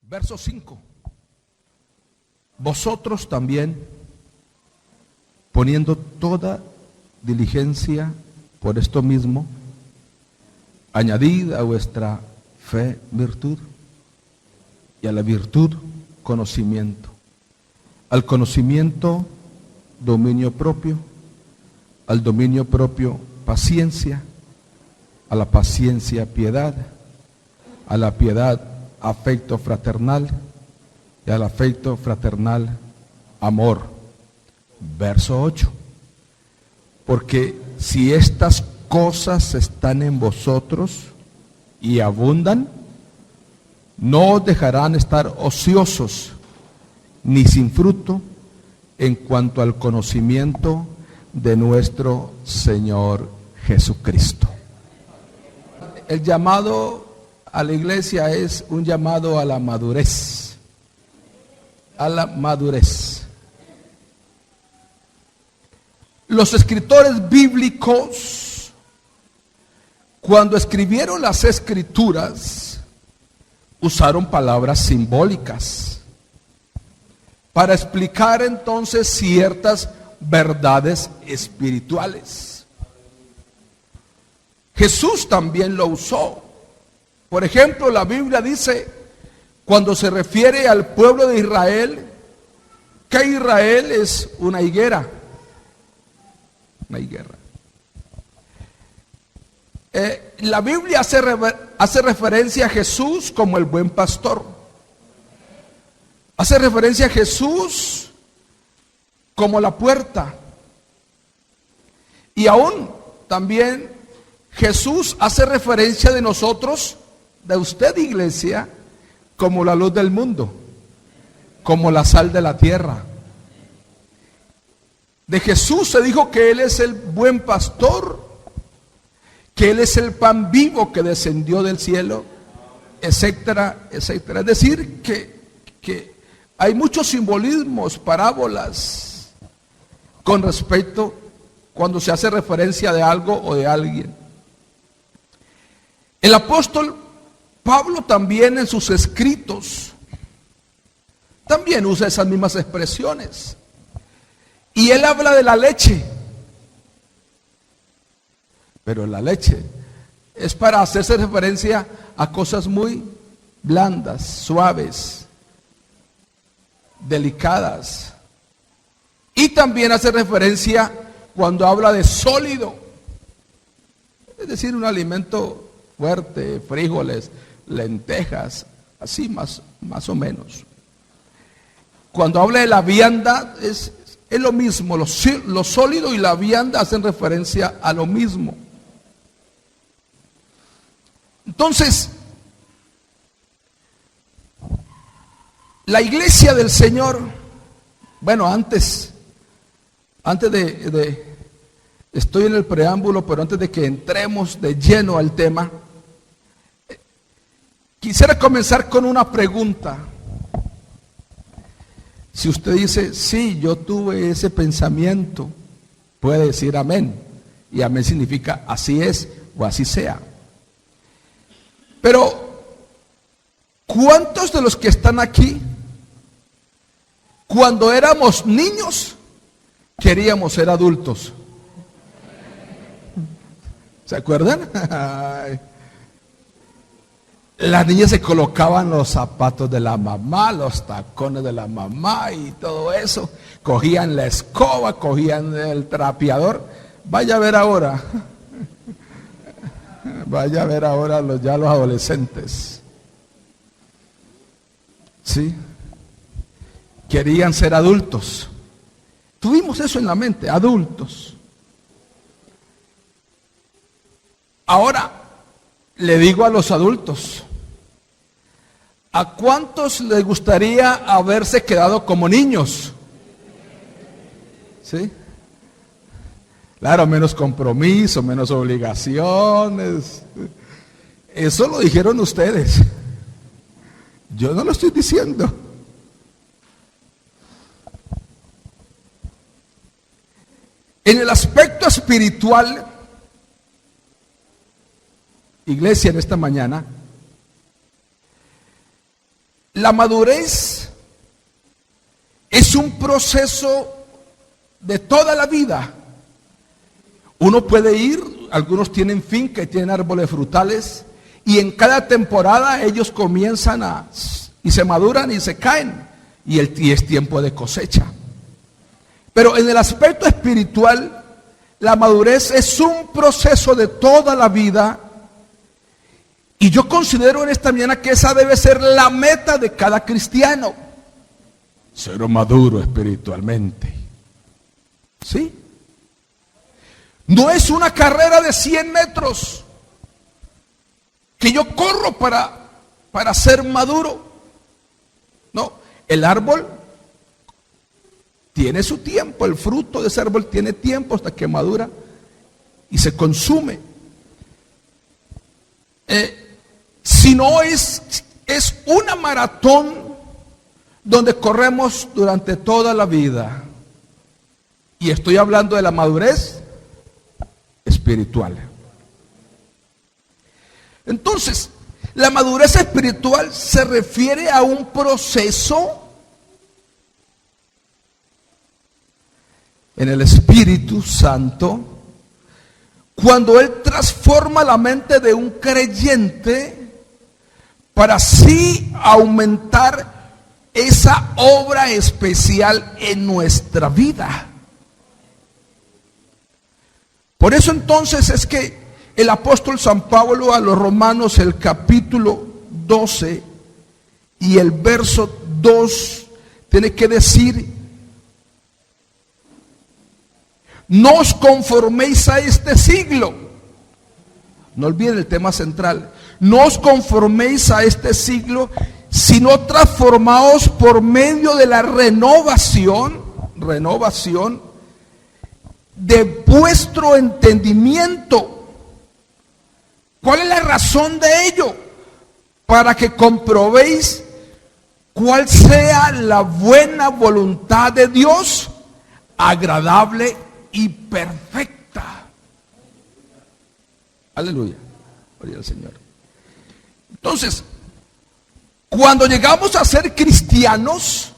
Verso 5. Vosotros también, poniendo toda diligencia por esto mismo, añadid a vuestra fe virtud, y a la virtud conocimiento, al conocimiento dominio propio, al dominio propio paciencia, a la paciencia piedad, a la piedad afecto fraternal, y al afecto fraternal amor. Verso 8. Porque si estas cosas están en vosotros y abundan, no os dejarán estar ociosos ni sin fruto en cuanto al conocimiento de nuestro Señor Jesucristo. El llamado a la iglesia es un llamado a la madurez. A la madurez. Los escritores bíblicos, cuando escribieron las escrituras, usaron palabras simbólicas para explicar entonces ciertas verdades espirituales. Jesús también lo usó. Por ejemplo, la Biblia dice, cuando se refiere al pueblo de Israel, que Israel es una higuera. Una higuera. La Biblia hace referencia a Jesús como el buen pastor. Hace referencia a Jesús como la puerta. Y aún también Jesús hace referencia de nosotros, de usted, iglesia, como la luz del mundo, como la sal de la tierra. De Jesús se dijo que Él es el buen pastor, que Él es el pan vivo que descendió del cielo, etcétera, etcétera. Es decir, que hay muchos simbolismos, parábolas, con respecto cuando se hace referencia de algo o de alguien. El apóstol Pablo también en sus escritos también usa esas mismas expresiones. Y él habla de la leche. Pero la leche es para hacerse referencia a cosas muy blandas, suaves, delicadas. Y también hace referencia cuando habla de sólido, es decir, un alimento fuerte, frijoles, lentejas, así más o menos. Cuando habla de la vianda es lo mismo, lo sólido y la vianda hacen referencia a lo mismo. Entonces, la iglesia del Señor, bueno, antes de estoy en el preámbulo, pero antes de que entremos de lleno al tema, quisiera comenzar con una pregunta. Si usted dice, sí, yo tuve ese pensamiento, puede decir amén. Y amén significa así es o así sea. Pero, ¿cuántos de los que están aquí, cuando éramos niños, queríamos ser adultos? ¿Se acuerdan? Las niñas se colocaban los zapatos de la mamá, los tacones de la mamá y todo eso. Cogían la escoba, cogían el trapeador. Vaya a ver ahora. Vaya a ver ahora ya los adolescentes. ¿Sí? Querían ser adultos. Tuvimos eso en la mente, adultos. Ahora le digo a los adultos, ¿a cuántos les gustaría haberse quedado como niños? ¿Sí? Claro, menos compromiso, menos obligaciones. Eso lo dijeron ustedes. Yo no lo estoy diciendo. En el aspecto espiritual, iglesia, en esta mañana, La madurez es un proceso de toda la vida. Uno puede ir, algunos tienen finca y tienen árboles frutales, y en cada temporada ellos comienzan y se maduran y se caen, y es tiempo de cosecha. Pero en el aspecto espiritual, la madurez es un proceso de toda la vida, y yo considero en esta mañana que esa debe ser la meta de cada cristiano: ser maduro espiritualmente. ¿Sí? No es una carrera de 100 metros que yo corro para ser maduro. No, el árbol tiene su tiempo, el fruto de ese árbol tiene tiempo hasta que madura y se consume. Si no es una maratón donde corremos durante toda la vida. Y estoy hablando de la madurez espiritual. Entonces, la madurez espiritual se refiere a un proceso en el Espíritu Santo, cuando Él transforma la mente de un creyente para así aumentar esa obra especial en nuestra vida. Por eso entonces es que el apóstol San Pablo a los Romanos, el capítulo 12 y el verso 2, tiene que decir: no os conforméis a este siglo. No olviden el tema central. No os conforméis a este siglo, sino transformaos por medio de la renovación de vuestro entendimiento. ¿Cuál es la razón de ello? Para que comprobéis cuál sea la buena voluntad de Dios, agradable y perfecta. Aleluya. Gloria al Señor. Entonces, cuando llegamos a ser cristianos,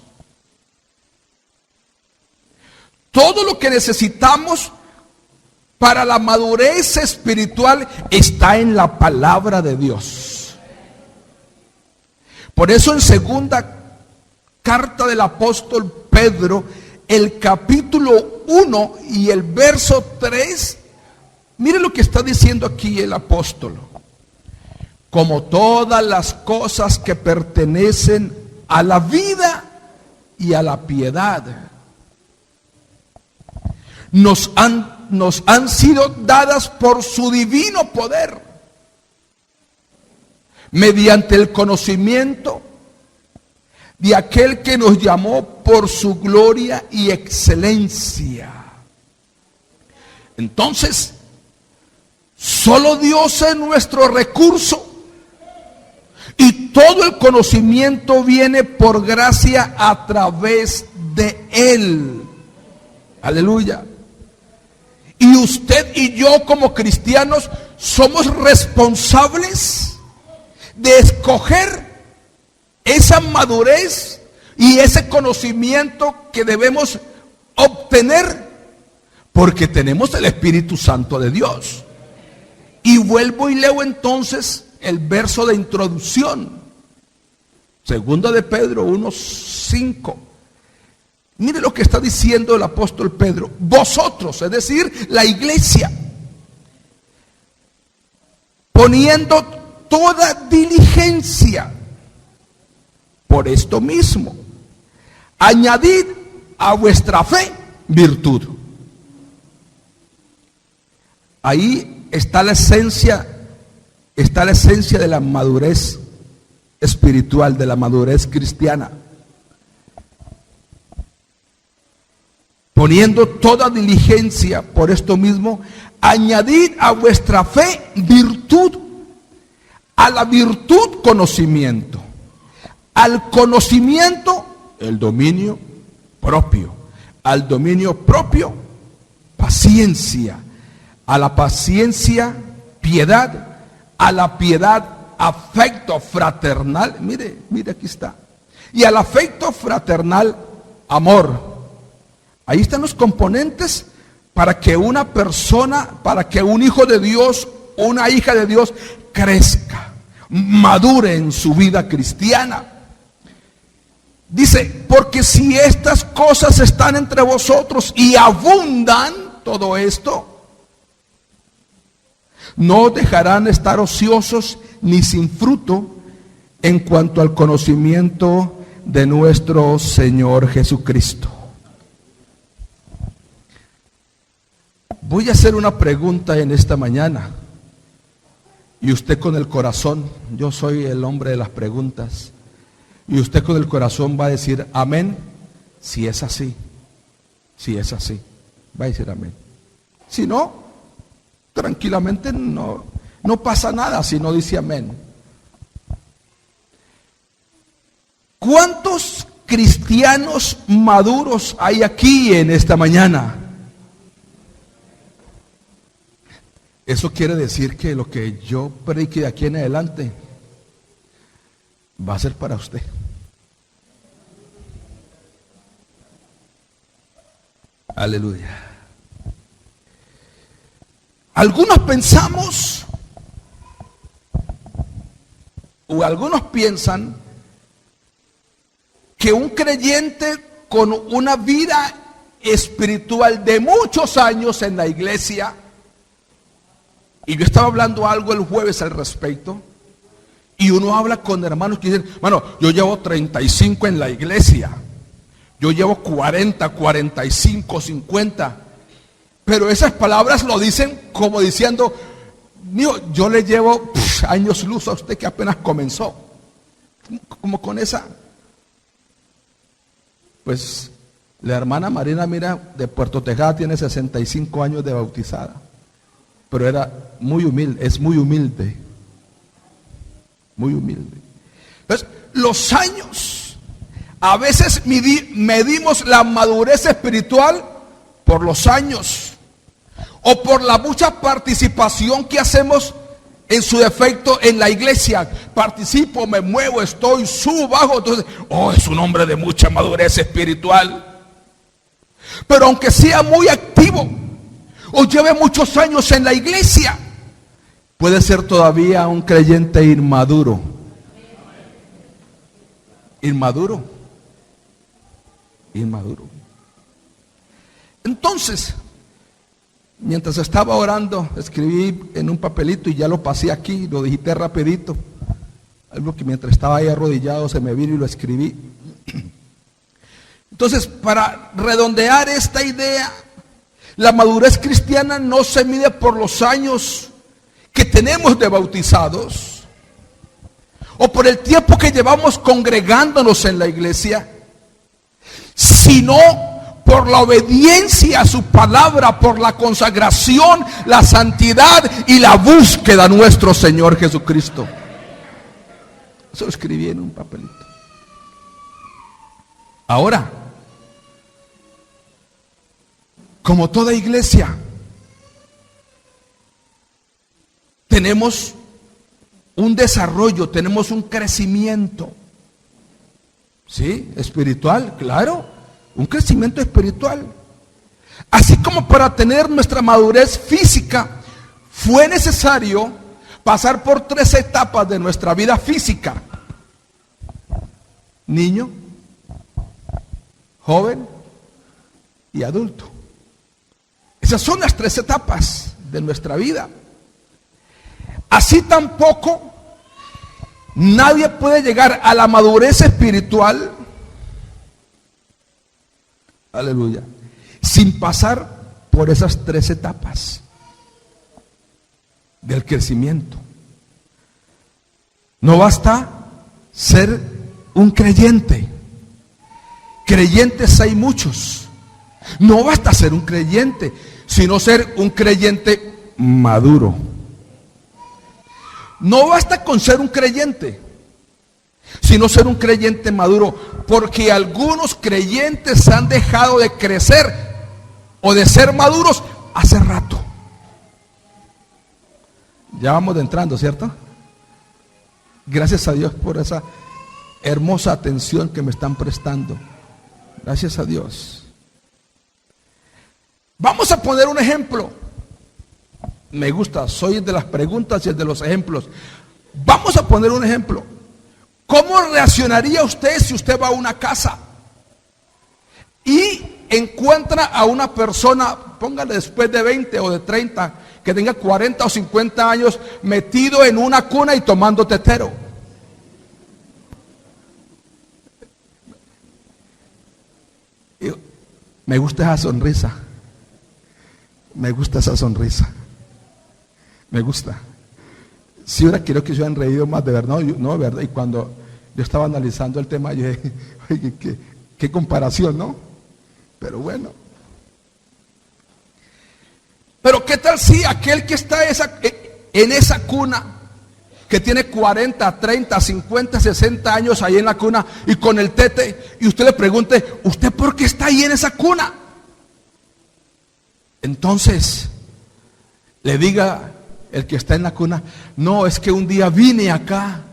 todo lo que necesitamos para la madurez espiritual está en la palabra de Dios. Por eso en segunda carta del apóstol Pedro, el capítulo 1 y el verso 3, mire lo que está diciendo aquí el apóstol: como todas las cosas que pertenecen a la vida y a la piedad nos han sido dadas por su divino poder, mediante el conocimiento de aquel que nos llamó por su gloria y excelencia. Entonces, solo Dios es nuestro recurso, y todo el conocimiento viene por gracia a través de Él. Aleluya. Y usted y yo como cristianos somos responsables de escoger esa madurez y ese conocimiento que debemos obtener, porque tenemos el Espíritu Santo de Dios. Y vuelvo y leo entonces el verso de introducción, segunda de Pedro 1:5. Mire lo que está diciendo el apóstol Pedro: vosotros, es decir, la iglesia, poniendo toda diligencia por esto mismo, añadid a vuestra fe virtud. Ahí está la esencia de la madurez espiritual, de la madurez cristiana. Poniendo toda diligencia por esto mismo, añadid a vuestra fe virtud, a la virtud conocimiento, al conocimiento el dominio propio, al dominio propio paciencia, a la paciencia piedad, a la piedad afecto fraternal. Mire aquí está, Y al afecto fraternal, amor. Ahí están los componentes para que una persona, para que un hijo de Dios, una hija de Dios crezca, madure en su vida cristiana. Dice, porque si estas cosas están entre vosotros y abundan, todo esto, no dejarán estar ociosos ni sin fruto en cuanto al conocimiento de nuestro Señor Jesucristo. Voy a hacer una pregunta en esta mañana. Y usted con el corazón, yo soy el hombre de las preguntas. Y usted con el corazón va a decir amén, si es así. Si es así, va a decir amén. Si no, tranquilamente no pasa nada si no dice amén. ¿Cuántos cristianos maduros hay aquí en esta mañana? Eso quiere decir que lo que yo predique de aquí en adelante va a ser para usted. Aleluya. Algunos pensamos, o algunos piensan, que un creyente con una vida espiritual de muchos años en la iglesia, y yo estaba hablando algo el jueves al respecto, y uno habla con hermanos que dicen, bueno, yo llevo 35 en la iglesia, yo llevo 40, 45, 50, pero esas palabras lo dicen como diciendo, mío, yo le llevo años luz a usted que apenas comenzó, como con esa. Pues la hermana Marina, mira, de Puerto Tejada tiene 65 años de bautizada, pero era muy humilde, es muy humilde, muy humilde. Entonces, los años, a veces medimos la madurez espiritual por los años, o por la mucha participación que hacemos en su defecto en la iglesia. Participo, me muevo, estoy, subo, bajo. Entonces, es un hombre de mucha madurez espiritual. Pero aunque sea muy activo o lleve muchos años en la iglesia, puede ser todavía un creyente inmaduro. Inmaduro. Entonces, mientras estaba orando, escribí en un papelito y ya lo pasé aquí, lo digité rapidito. Algo que mientras estaba ahí arrodillado se me vino y lo escribí. Entonces, para redondear esta idea, la madurez cristiana no se mide por los años que tenemos de bautizados o por el tiempo que llevamos congregándonos en la iglesia, sino por la obediencia a su palabra, por la consagración, la santidad y la búsqueda a nuestro Señor Jesucristo. Eso lo escribí en un papelito. Ahora, como toda iglesia, tenemos un desarrollo, tenemos un crecimiento. ¿Sí? Espiritual, claro. Un crecimiento espiritual. Así como para tener nuestra madurez física, fue necesario pasar por 3 etapas de nuestra vida física. Niño, joven y adulto. Esas son las 3 etapas de nuestra vida. Así tampoco nadie puede llegar a la madurez espiritual, aleluya, sin pasar por esas 3 etapas del crecimiento. No basta ser un creyente. Creyentes hay muchos. No basta ser un creyente, sino ser un creyente maduro. No basta con ser un creyente, sino ser un creyente maduro, porque algunos creyentes han dejado de crecer o de ser maduros hace rato. Ya vamos entrando, ¿cierto? Gracias a Dios por esa hermosa atención que me están prestando. Gracias a Dios. Vamos a poner un ejemplo. Me gusta, soy el de las preguntas y el de los ejemplos. Vamos a poner un ejemplo. ¿Cómo reaccionaría usted si usted va a una casa y encuentra a una persona, póngale después de 20 o de 30, que tenga 40 o 50 años, metido en una cuna y tomando tetero? Me gusta esa sonrisa. Me gusta esa sonrisa. Me gusta. Si ahora quiero que se hubieran reído más, de verdad, no, de verdad. Y cuando yo estaba analizando el tema, yo dije, oye, qué comparación, ¿no? Pero bueno. Pero ¿qué tal si aquel que está en esa cuna, que tiene 40, 30, 50, 60 años ahí en la cuna y con el tete, y usted le pregunte, ¿usted por qué está ahí en esa cuna? Entonces le diga el que está en la cuna, no, es que un día vine acá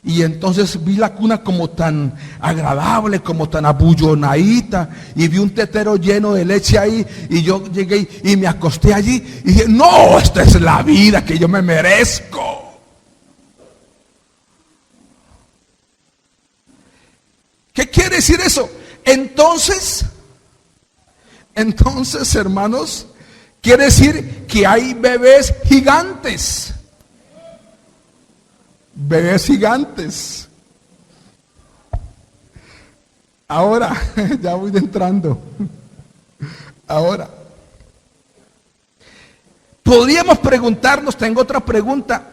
y entonces vi la cuna como tan agradable, como tan abullonadita, y vi un tetero lleno de leche ahí, y yo llegué y me acosté allí y dije, no, esta es la vida que yo me merezco. ¿Qué quiere decir eso? Entonces, hermanos, quiere decir que hay bebés gigantes. Bebés gigantes. Ahora, ya voy entrando. Ahora, podríamos preguntarnos, tengo otra pregunta.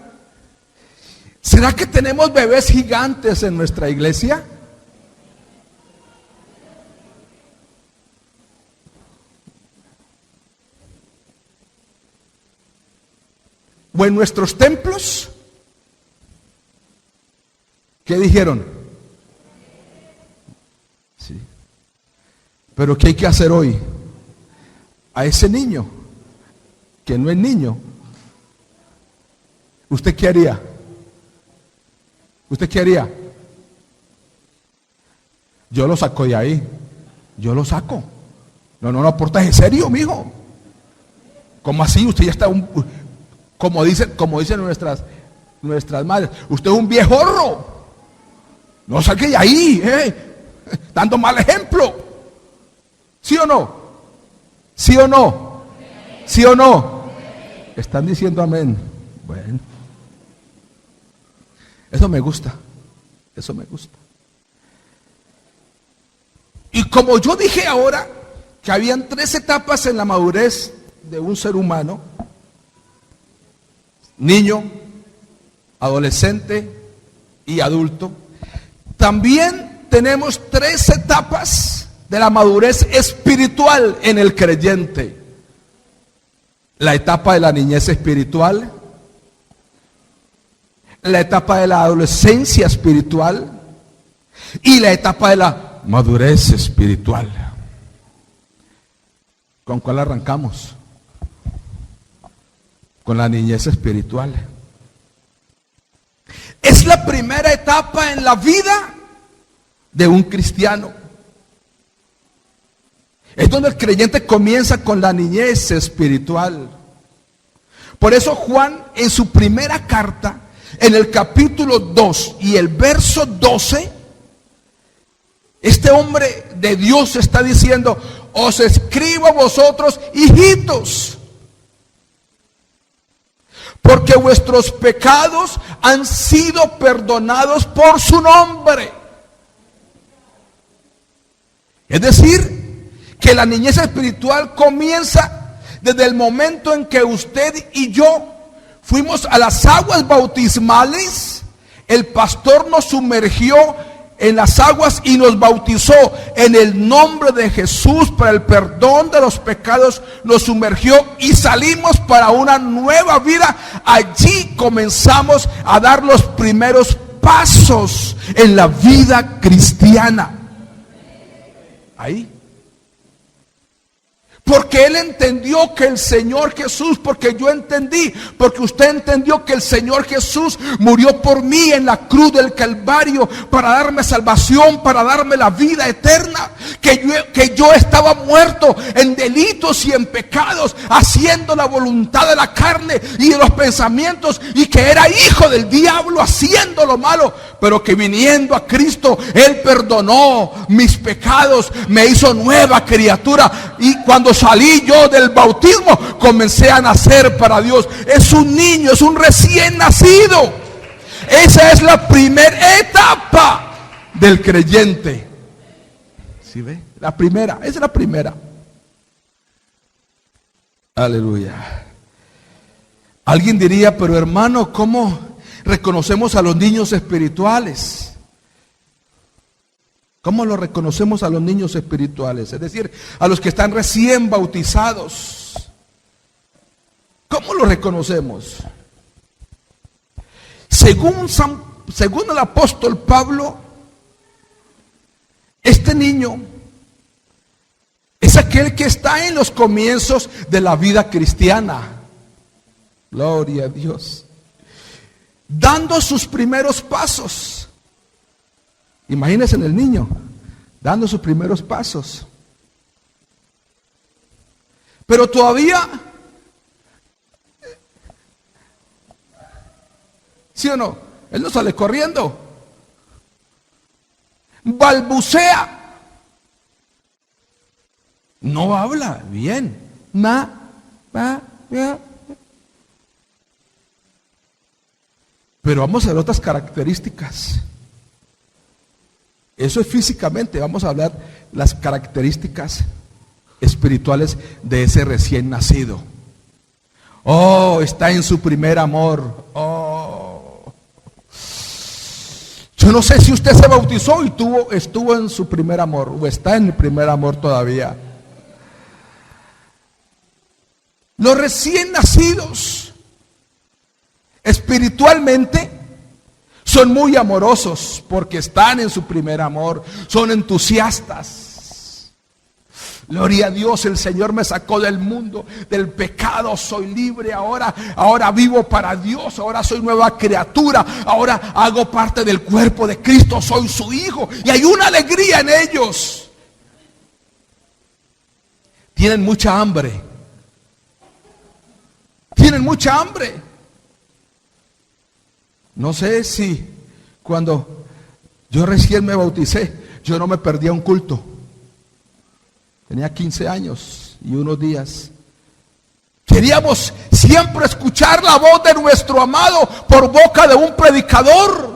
¿Será que tenemos bebés gigantes en nuestra iglesia? ¿O en nuestros templos? ¿Qué dijeron? Sí. Pero ¿qué hay que hacer hoy? A ese niño, que no es niño, ¿usted qué haría? ¿Usted qué haría? Yo lo saco de ahí. Yo lo saco. No aportas en serio, mijo. ¿Cómo así? Usted ya está como dicen nuestras madres, usted es un viejorro. No saque de ahí, dando mal ejemplo. ¿Sí o no? ¿Sí o no? ¿Sí o no? Están diciendo amén. Bueno, eso me gusta. Eso me gusta. Y como yo dije ahora, que habían 3 etapas en la madurez de un ser humano: niño, adolescente y adulto. También tenemos 3 etapas de la madurez espiritual en el creyente: la etapa de la niñez espiritual, la etapa de la adolescencia espiritual y la etapa de la madurez espiritual. ¿Con cuál arrancamos? Con la niñez espiritual. Es la primera etapa en la vida de un cristiano. Es donde el creyente comienza con la niñez espiritual. Por eso Juan, en su primera carta, en el capítulo 2 y el verso 12, este hombre de Dios está diciendo: os escribo a vosotros, hijitos, porque vuestros pecados han sido perdonados por su nombre. Es decir, que la niñez espiritual comienza desde el momento en que usted y yo fuimos a las aguas bautismales. El pastor nos sumergió en las aguas y nos bautizó en el nombre de Jesús para el perdón de los pecados. Nos sumergió y salimos para una nueva vida. Allí comenzamos a dar los primeros pasos en la vida cristiana. Ahí. Porque él entendió que el Señor Jesús, porque yo entendí, porque usted entendió que el Señor Jesús murió por mí en la cruz del Calvario para darme salvación, para darme la vida eterna. Que yo estaba muerto en delitos y en pecados, haciendo la voluntad de la carne y de los pensamientos, y que era hijo del diablo haciendo lo malo, pero que viniendo a Cristo, Él perdonó mis pecados, me hizo nueva criatura. Y cuando salí yo del bautismo, comencé a nacer para Dios. Es un niño, es un recién nacido. Esa es la primera etapa del creyente. ¿Sí ve? La primera, esa es la primera. Aleluya. Alguien diría, pero hermano, ¿cómo reconocemos a los niños espirituales? ¿Cómo lo reconocemos a los niños espirituales? Es decir, a los que están recién bautizados. ¿Cómo lo reconocemos? Según el apóstol Pablo, este niño es aquel que está en los comienzos de la vida cristiana. Gloria a Dios. Dando sus primeros pasos. Imagínense en el niño, dando sus primeros pasos. Pero todavía, ¿sí o no? Él no sale corriendo. Balbucea. No habla bien. Pero vamos a ver otras características. Eso es físicamente. Vamos a hablar las características espirituales de ese recién nacido. Oh, está en su primer amor. Oh. Yo no sé si usted se bautizó y estuvo en su primer amor, o está en el primer amor todavía. Los recién nacidos espiritualmente son muy amorosos porque están en su primer amor, son entusiastas. Gloria a Dios, el Señor me sacó del mundo, del pecado, soy libre ahora vivo para Dios, ahora soy nueva criatura, ahora hago parte del cuerpo de Cristo, soy su hijo, y hay una alegría en ellos. Tienen mucha hambre. Tienen mucha hambre. No sé si cuando yo recién me bauticé, yo no me perdía un culto. Tenía 15 años y unos días. Queríamos siempre escuchar la voz de nuestro amado por boca de un predicador.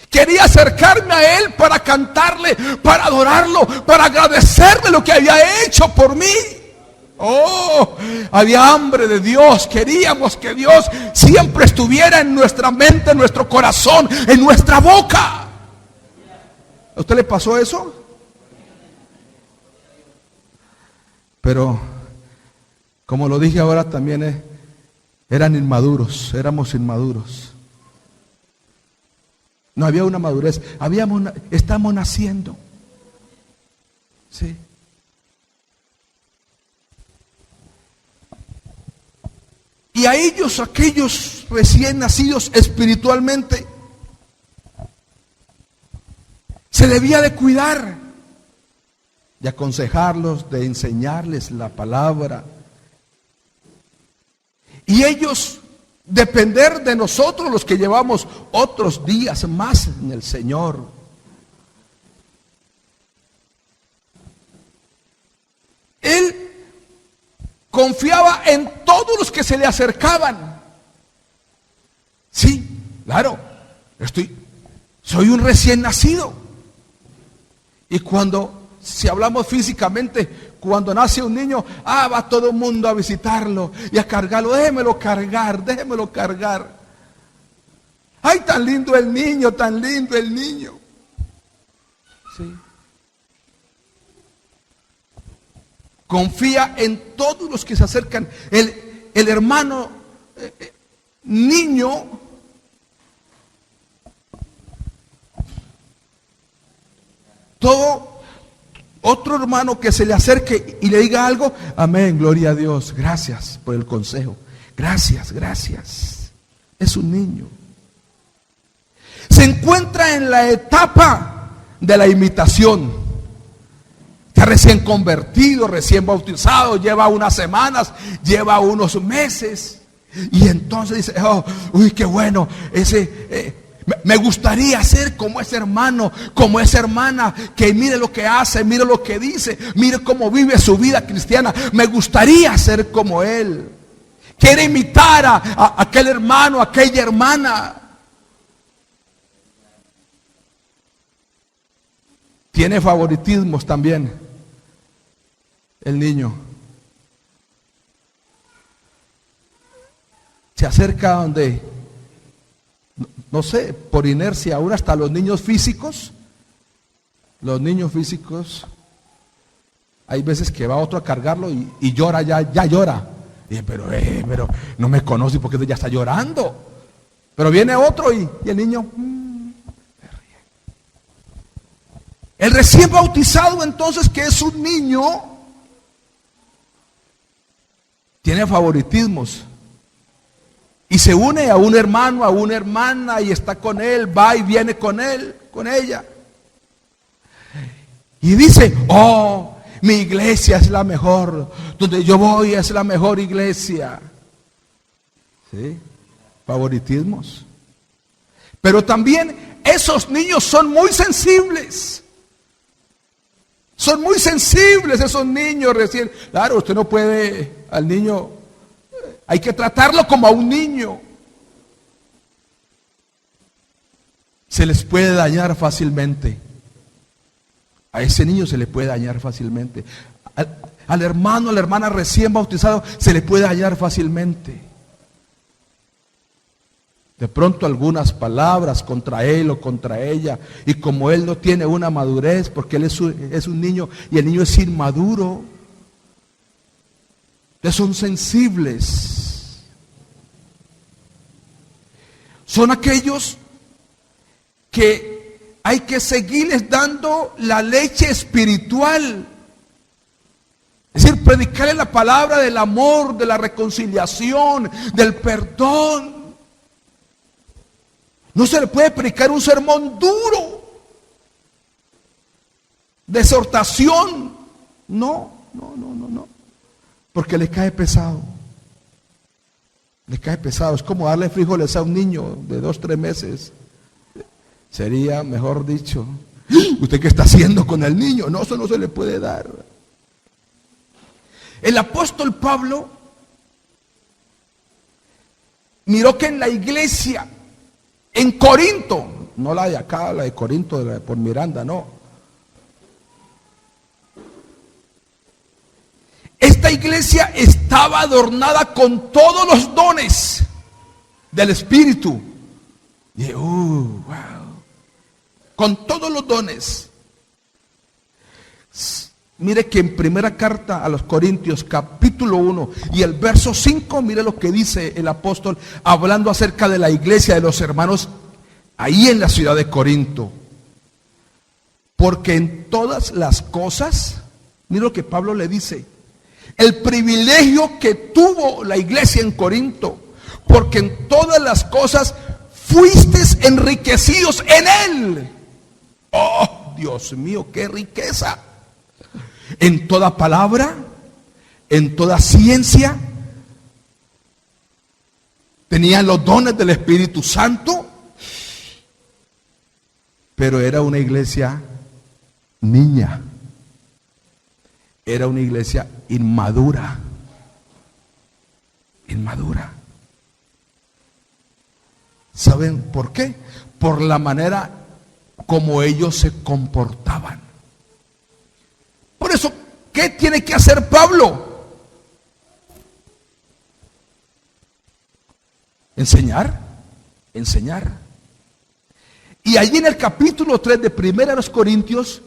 Quería acercarme a él para cantarle, para adorarlo, para agradecerle lo que había hecho por mí. Oh, había hambre de Dios. Queríamos que Dios siempre estuviera en nuestra mente, en nuestro corazón, en nuestra boca. ¿A usted le pasó eso? Pero, como lo dije ahora, también eran inmaduros, éramos inmaduros. No había una madurez, estamos naciendo. Sí. Y a ellos, aquellos recién nacidos espiritualmente, se debía de cuidar, de aconsejarlos, de enseñarles la palabra. Y ellos depender de nosotros, los que llevamos otros días más en el Señor. Él confiaba en todos los que se le acercaban. Sí, claro, soy un recién nacido. Y si hablamos físicamente, cuando nace un niño, va todo el mundo a visitarlo y a cargarlo. Déjemelo cargar. Ay, tan lindo el niño, tan lindo el niño. Sí. Confía en todos los que se acercan. El hermano niño otro hermano que se le acerque y le diga algo, amén, gloria a Dios, gracias por el consejo, gracias, gracias. Es un niño. Se encuentra en la etapa de la imitación. Está recién convertido, recién bautizado, lleva unas semanas, lleva unos meses. Y entonces dice, oh, uy, qué bueno, me gustaría ser como ese hermano, como esa hermana, que mire lo que hace, mire lo que dice, mire cómo vive su vida cristiana. Me gustaría ser como él. Quiere imitar a aquel hermano, a aquella hermana. Tiene favoritismos también el niño. Se acerca donde, no sé, por inercia, aún hasta los niños físicos. Los niños físicos, hay veces que va otro a cargarlo y llora, ya llora. Y dice, pero no me conoce porque ya está llorando. Pero viene otro y el niño se ríe. El recién bautizado, entonces, que es un niño, tiene favoritismos. Y se une a un hermano, a una hermana, y está con él, va y viene con él, con ella. Y dice, oh, mi iglesia es la mejor, donde yo voy es la mejor iglesia. ¿Sí? Favoritismos. Pero también esos niños son muy sensibles. Son muy sensibles esos niños recién. Claro, usted no puede al niño, hay que tratarlo como a un niño. Se les puede dañar fácilmente. A ese niño se le puede dañar fácilmente. Al hermano, a la hermana recién bautizado, se le puede dañar fácilmente. De pronto algunas palabras contra él o contra ella. Y como él no tiene una madurez, porque él es un niño y el niño es inmaduro, que son sensibles. Son aquellos que hay que seguirles dando la leche espiritual. Es decir, predicarles la palabra del amor, de la reconciliación, del perdón. No se le puede predicar un sermón duro, de exhortación. No. Porque le cae pesado. Le cae pesado. Es como darle frijoles a un niño de 2, 3 meses. Sería, mejor dicho, ¿usted qué está haciendo con el niño? No, eso no se le puede dar. El apóstol Pablo miró que en la iglesia, en Corinto, no la de acá, la de Corinto, la de por Miranda, no. Esta iglesia estaba adornada con todos los dones del Espíritu. Y wow, con todos los dones. Mire que en primera carta a los Corintios, capítulo 1 y el verso 5, mire lo que dice el apóstol, hablando acerca de la iglesia de los hermanos ahí en la ciudad de Corinto. Porque en todas las cosas, mire lo que Pablo le dice, el privilegio que tuvo la iglesia en Corinto, porque en todas las cosas fuisteis enriquecidos en él. Oh, Dios mío, qué riqueza. En toda palabra, en toda ciencia, tenían los dones del Espíritu Santo, pero era una iglesia niña, era una iglesia inmadura, inmadura. ¿Saben por qué? Por la manera como ellos se comportaban. Por eso, ¿qué tiene que hacer Pablo? Enseñar. Y allí en el capítulo 3 de Primera de los Corintios,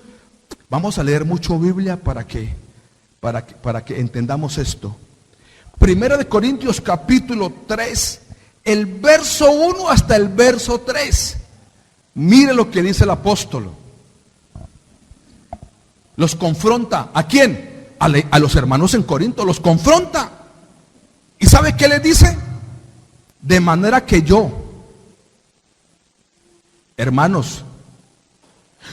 vamos a leer mucho Biblia para que entendamos esto. Primera de Corintios capítulo 3, el verso 1 hasta el verso 3. Mire lo que dice el apóstol. Los confronta. ¿A quién? A los hermanos en Corinto, los confronta. ¿Y sabe qué les dice? De manera que yo, hermanos,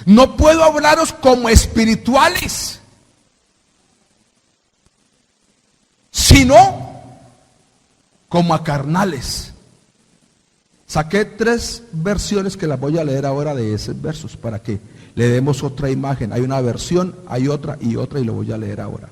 no puedo hablaros como espirituales, sino como a carnales. Saqué 3 versiones que las voy a leer ahora de esos versos para que le demos otra imagen. Hay una versión, hay otra, y lo voy a leer ahora.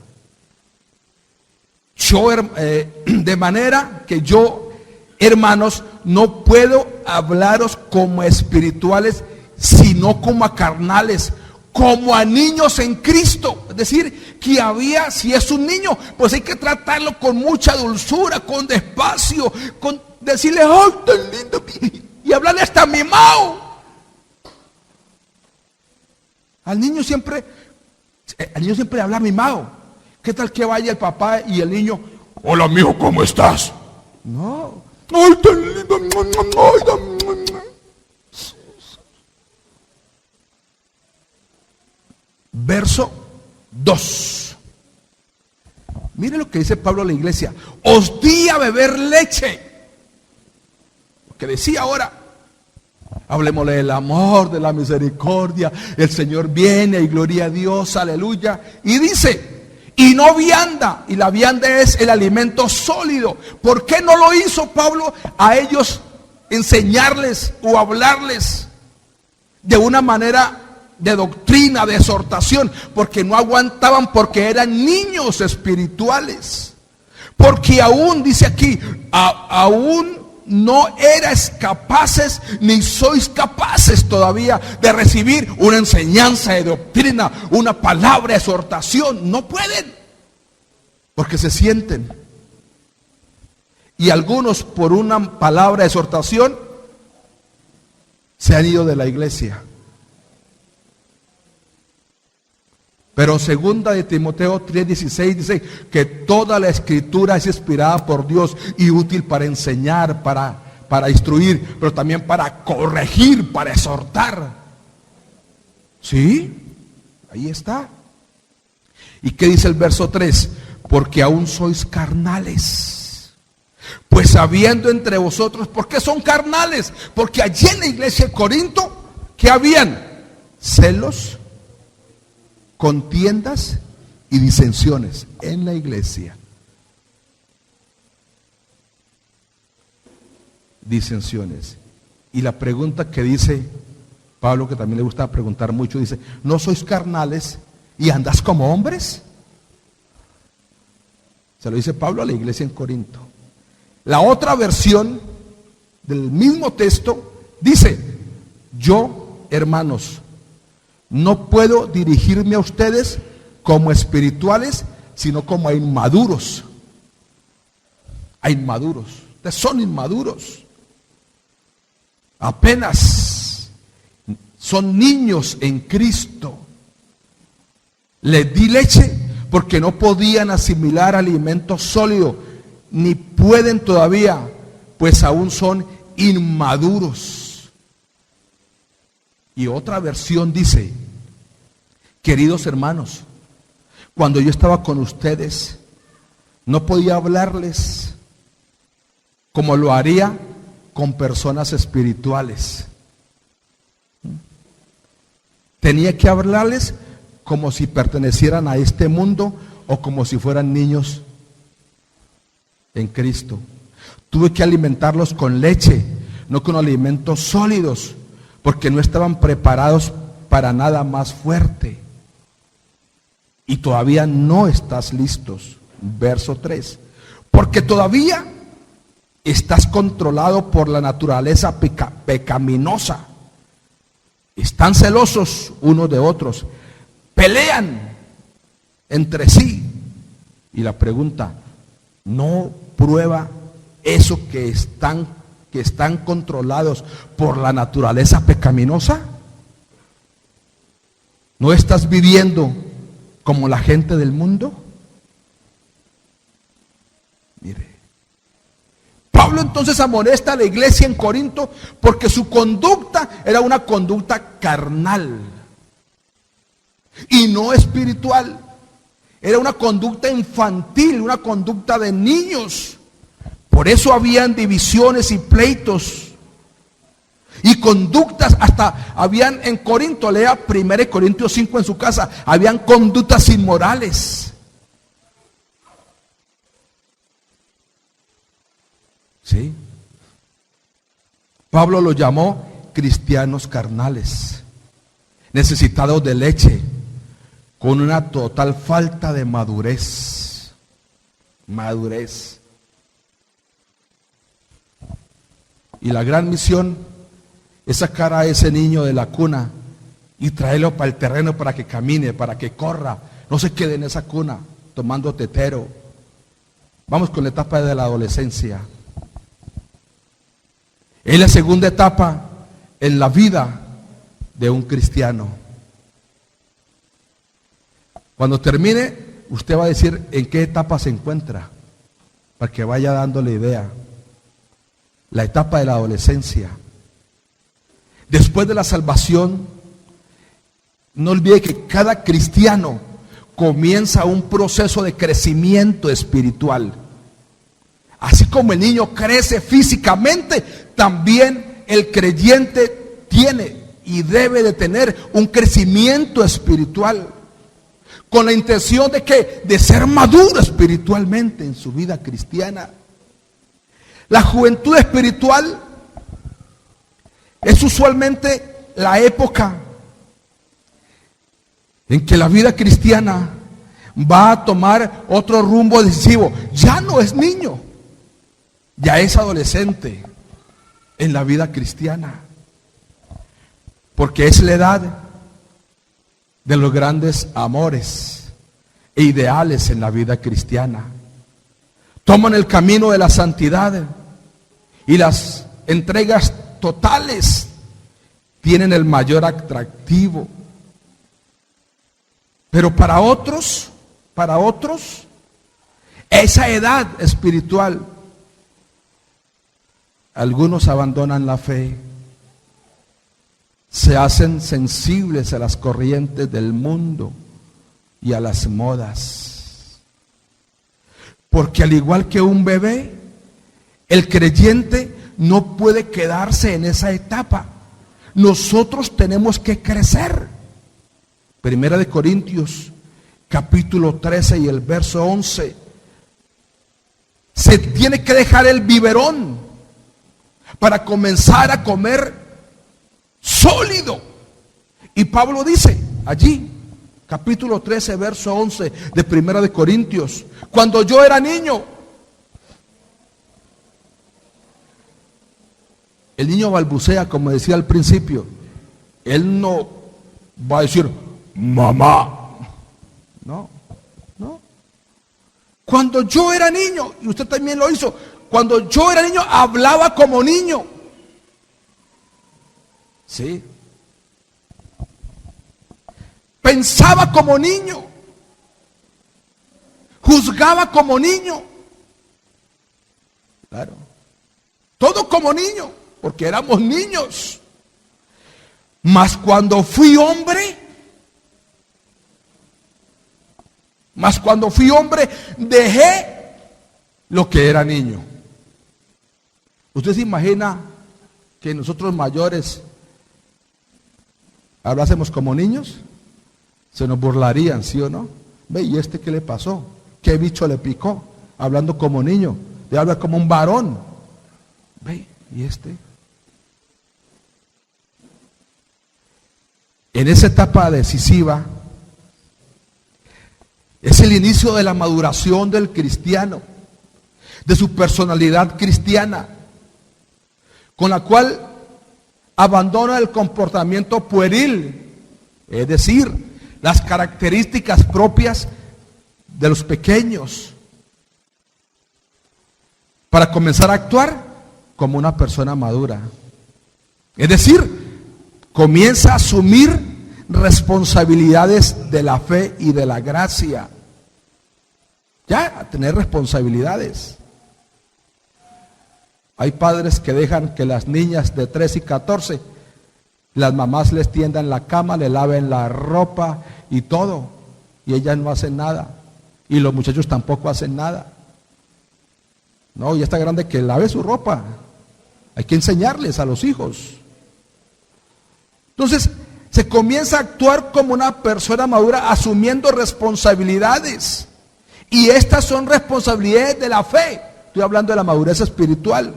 Yo, de manera que yo, hermanos, no puedo hablaros como espirituales, sino como a carnales, como a niños en Cristo. Es decir, que si es un niño, pues hay que tratarlo con mucha dulzura, con despacio, con decirle, ¡ay, tan lindo! Y hablarle hasta mimado. Al niño siempre habla mimado. ¿Qué tal que vaya el papá y el niño, hola, mijo, ¿cómo estás? No. ¡Ay, tan lindo! ¡Ay, tan... Verso 2. Mire lo que dice Pablo a la iglesia. Os di a beber leche. Lo que decía ahora. Hablemosle del amor, de la misericordia. El Señor viene y gloria a Dios, aleluya. Y dice, y no vianda. Y la vianda es el alimento sólido. ¿Por qué no lo hizo Pablo a ellos enseñarles o hablarles de una manera de doctrina, de exhortación? Porque no aguantaban, porque eran niños espirituales. Porque aún, dice aquí, aún no erais capaces, ni sois capaces todavía de recibir una enseñanza de doctrina, una palabra de exhortación. No pueden, porque se sienten. Y algunos, por una palabra de exhortación, se han ido de la iglesia. Pero segunda de Timoteo 3:16 dice que toda la escritura es inspirada por Dios y útil para enseñar, para instruir, pero también para corregir, para exhortar. ¿Sí? Ahí está. ¿Y qué dice el verso 3? Porque aún sois carnales. Pues habiendo entre vosotros, ¿por qué son carnales? Porque allí en la iglesia de Corinto, ¿qué habían? Celos, contiendas y disensiones en la iglesia. Disensiones. Y la pregunta que dice Pablo, que también le gusta preguntar mucho, dice, ¿no sois carnales y andás como hombres? Se lo dice Pablo a la iglesia en Corinto. La otra versión del mismo texto dice, yo, hermanos, no puedo dirigirme a ustedes como espirituales, sino como a inmaduros. A inmaduros. Ustedes son inmaduros. Apenas son niños en Cristo. Les di leche porque no podían asimilar alimento sólido, ni pueden todavía, pues aún son inmaduros. Y otra versión dice, queridos hermanos, cuando yo estaba con ustedes, no podía hablarles como lo haría con personas espirituales. Tenía que hablarles como si pertenecieran a este mundo o como si fueran niños en Cristo. Tuve que alimentarlos con leche, no con alimentos sólidos, porque no estaban preparados para nada más fuerte. Y todavía no estás listos. Verso 3. Porque todavía estás controlado por la naturaleza pecaminosa. Están celosos unos de otros. Pelean entre sí. Y la pregunta, ¿no prueba eso que están controlados por la naturaleza pecaminosa? ¿No estás viviendo como la gente del mundo? Mire, Pablo entonces amonesta a la iglesia en Corinto porque su conducta era una conducta carnal. y no espiritual. Era una conducta infantil, una conducta de niños. Por eso habían divisiones y pleitos y conductas, hasta habían en Corinto, lea 1 Corintios 5 en su casa, habían conductas inmorales. ¿Sí? Pablo lo llamó cristianos carnales, necesitados de leche, con una total falta de madurez. Madurez. Y la gran misión es sacar a ese niño de la cuna y traerlo para el terreno para que camine, para que corra, no se quede en esa cuna tomando tetero. Vamos con la etapa de la adolescencia. Es la segunda etapa en la vida de un cristiano. Cuando termine, usted va a decir en qué etapa se encuentra, para que vaya dándole idea. La etapa de la adolescencia. Después de la salvación, no olvide que cada cristiano comienza un proceso de crecimiento espiritual. Así como el niño crece físicamente, también el creyente tiene y debe de tener un crecimiento espiritual, con la intención de que de ser maduro espiritualmente en su vida cristiana. La juventud espiritual es usualmente la época en que la vida cristiana va a tomar otro rumbo decisivo. Ya no es niño, ya es adolescente en la vida cristiana, porque es la edad de los grandes amores e ideales en la vida cristiana. Toman el camino de la santidad y las entregas totales tienen el mayor atractivo. Pero para otros, esa edad espiritual, algunos abandonan la fe, se hacen sensibles a las corrientes del mundo y a las modas. Porque al igual que un bebé, el creyente no puede quedarse en esa etapa. Nosotros tenemos que crecer. Primera de Corintios, capítulo 13 y el verso 11. Se tiene que dejar el biberón para comenzar a comer sólido. Y Pablo dice allí, capítulo 13, verso 11 de Primera de Corintios: cuando yo era niño, el niño balbucea, como decía al principio. Él no va a decir mamá. No. Cuando yo era niño, y usted también lo hizo, cuando yo era niño hablaba como niño. Sí. Pensaba como niño. Juzgaba como niño. Claro. Todo como niño, porque éramos niños. Mas cuando fui hombre, dejé lo que era niño. ¿Usted se imagina que nosotros mayores hablásemos como niños? Se nos burlarían, ¿sí o no? Ve, ¿y este qué le pasó? ¿Qué bicho le picó? Hablando como niño, de habla como un varón. Ve, ¿y este? En esa etapa decisiva es el inicio de la maduración del cristiano, de su personalidad cristiana, con la cual abandona el comportamiento pueril, es decir, las características propias de los pequeños, para comenzar a actuar como una persona madura. Es decir, comienza a asumir responsabilidades de la fe y de la gracia. Ya, a tener responsabilidades. Hay padres que dejan que las niñas de 3 y 14 Las mamás les tiendan la cama, le laven la ropa y todo. Y ellas no hacen nada. Y los muchachos tampoco hacen nada. No, ya está grande que lave su ropa. Hay que enseñarles a los hijos. Entonces, se comienza a actuar como una persona madura asumiendo responsabilidades. Y estas son responsabilidades de la fe. Estoy hablando de la madurez espiritual.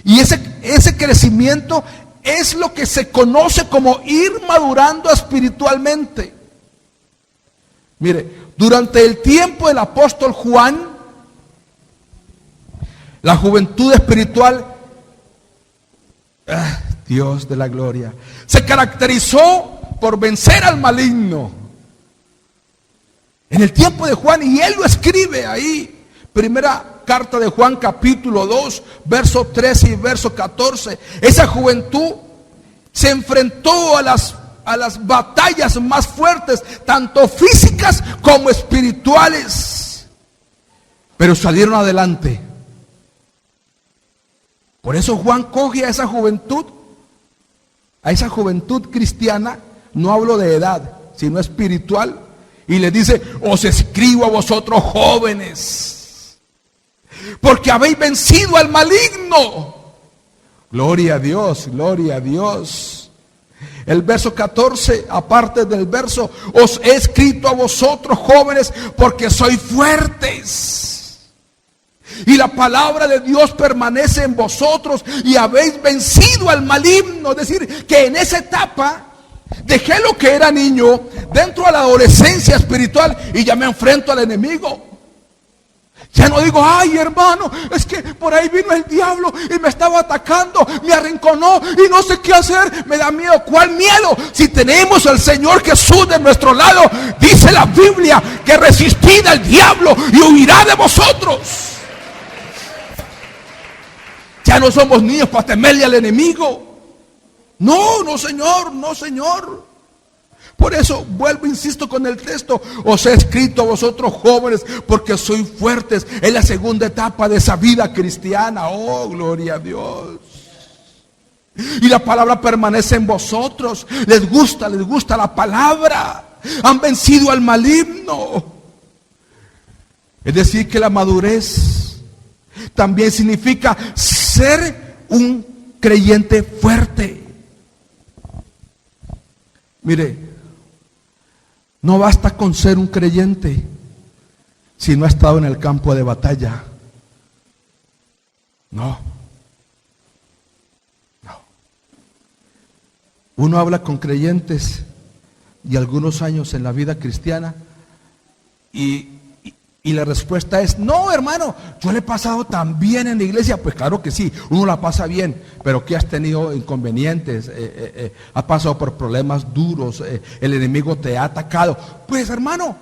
Y ese crecimiento es lo que se conoce como ir madurando espiritualmente. Mire, durante el tiempo del apóstol Juan, la juventud espiritual, Dios de la gloria, se caracterizó por vencer al maligno. En el tiempo de Juan, y él lo escribe ahí, primera carta de Juan capítulo 2, verso 13 y verso 14. Esa juventud se enfrentó a las batallas más fuertes, tanto físicas como espirituales, pero salieron adelante. Por eso Juan coge a esa juventud cristiana, no hablo de edad, sino espiritual, y le dice: os escribo a vosotros jóvenes, porque habéis vencido al maligno. Gloria a Dios, gloria a Dios. El verso 14, aparte del verso: os he escrito a vosotros jóvenes, porque sois fuertes. Y la palabra de Dios permanece en vosotros y habéis vencido al maligno. Es decir, que en esa etapa dejé lo que era niño dentro de la adolescencia espiritual y ya me enfrento al enemigo. Ya no digo: ay, hermano, es que por ahí vino el diablo y me estaba atacando, me arrinconó y no sé qué hacer, me da miedo. ¿Cuál miedo? Si tenemos al Señor Jesús de nuestro lado, dice la Biblia que resistid al diablo y huirá de vosotros. Ya no somos niños para temerle al enemigo. No, no señor, no señor. Por eso vuelvo, insisto con el texto: os he escrito a vosotros jóvenes, porque sois fuertes. Es la segunda etapa de esa vida cristiana. Oh, gloria a Dios. Y la palabra permanece en vosotros. Les gusta la palabra. Han vencido al maligno. Es decir, que la madurez también significa ser un creyente fuerte. Mire, no basta con ser un creyente si no ha estado en el campo de batalla. No. Uno habla con creyentes y algunos años en la vida cristiana y la respuesta es: no, hermano, yo le he pasado tan bien en la iglesia. Pues claro que sí, uno la pasa bien, pero que has tenido inconvenientes, has pasado por problemas duros, el enemigo te ha atacado. Pues hermano,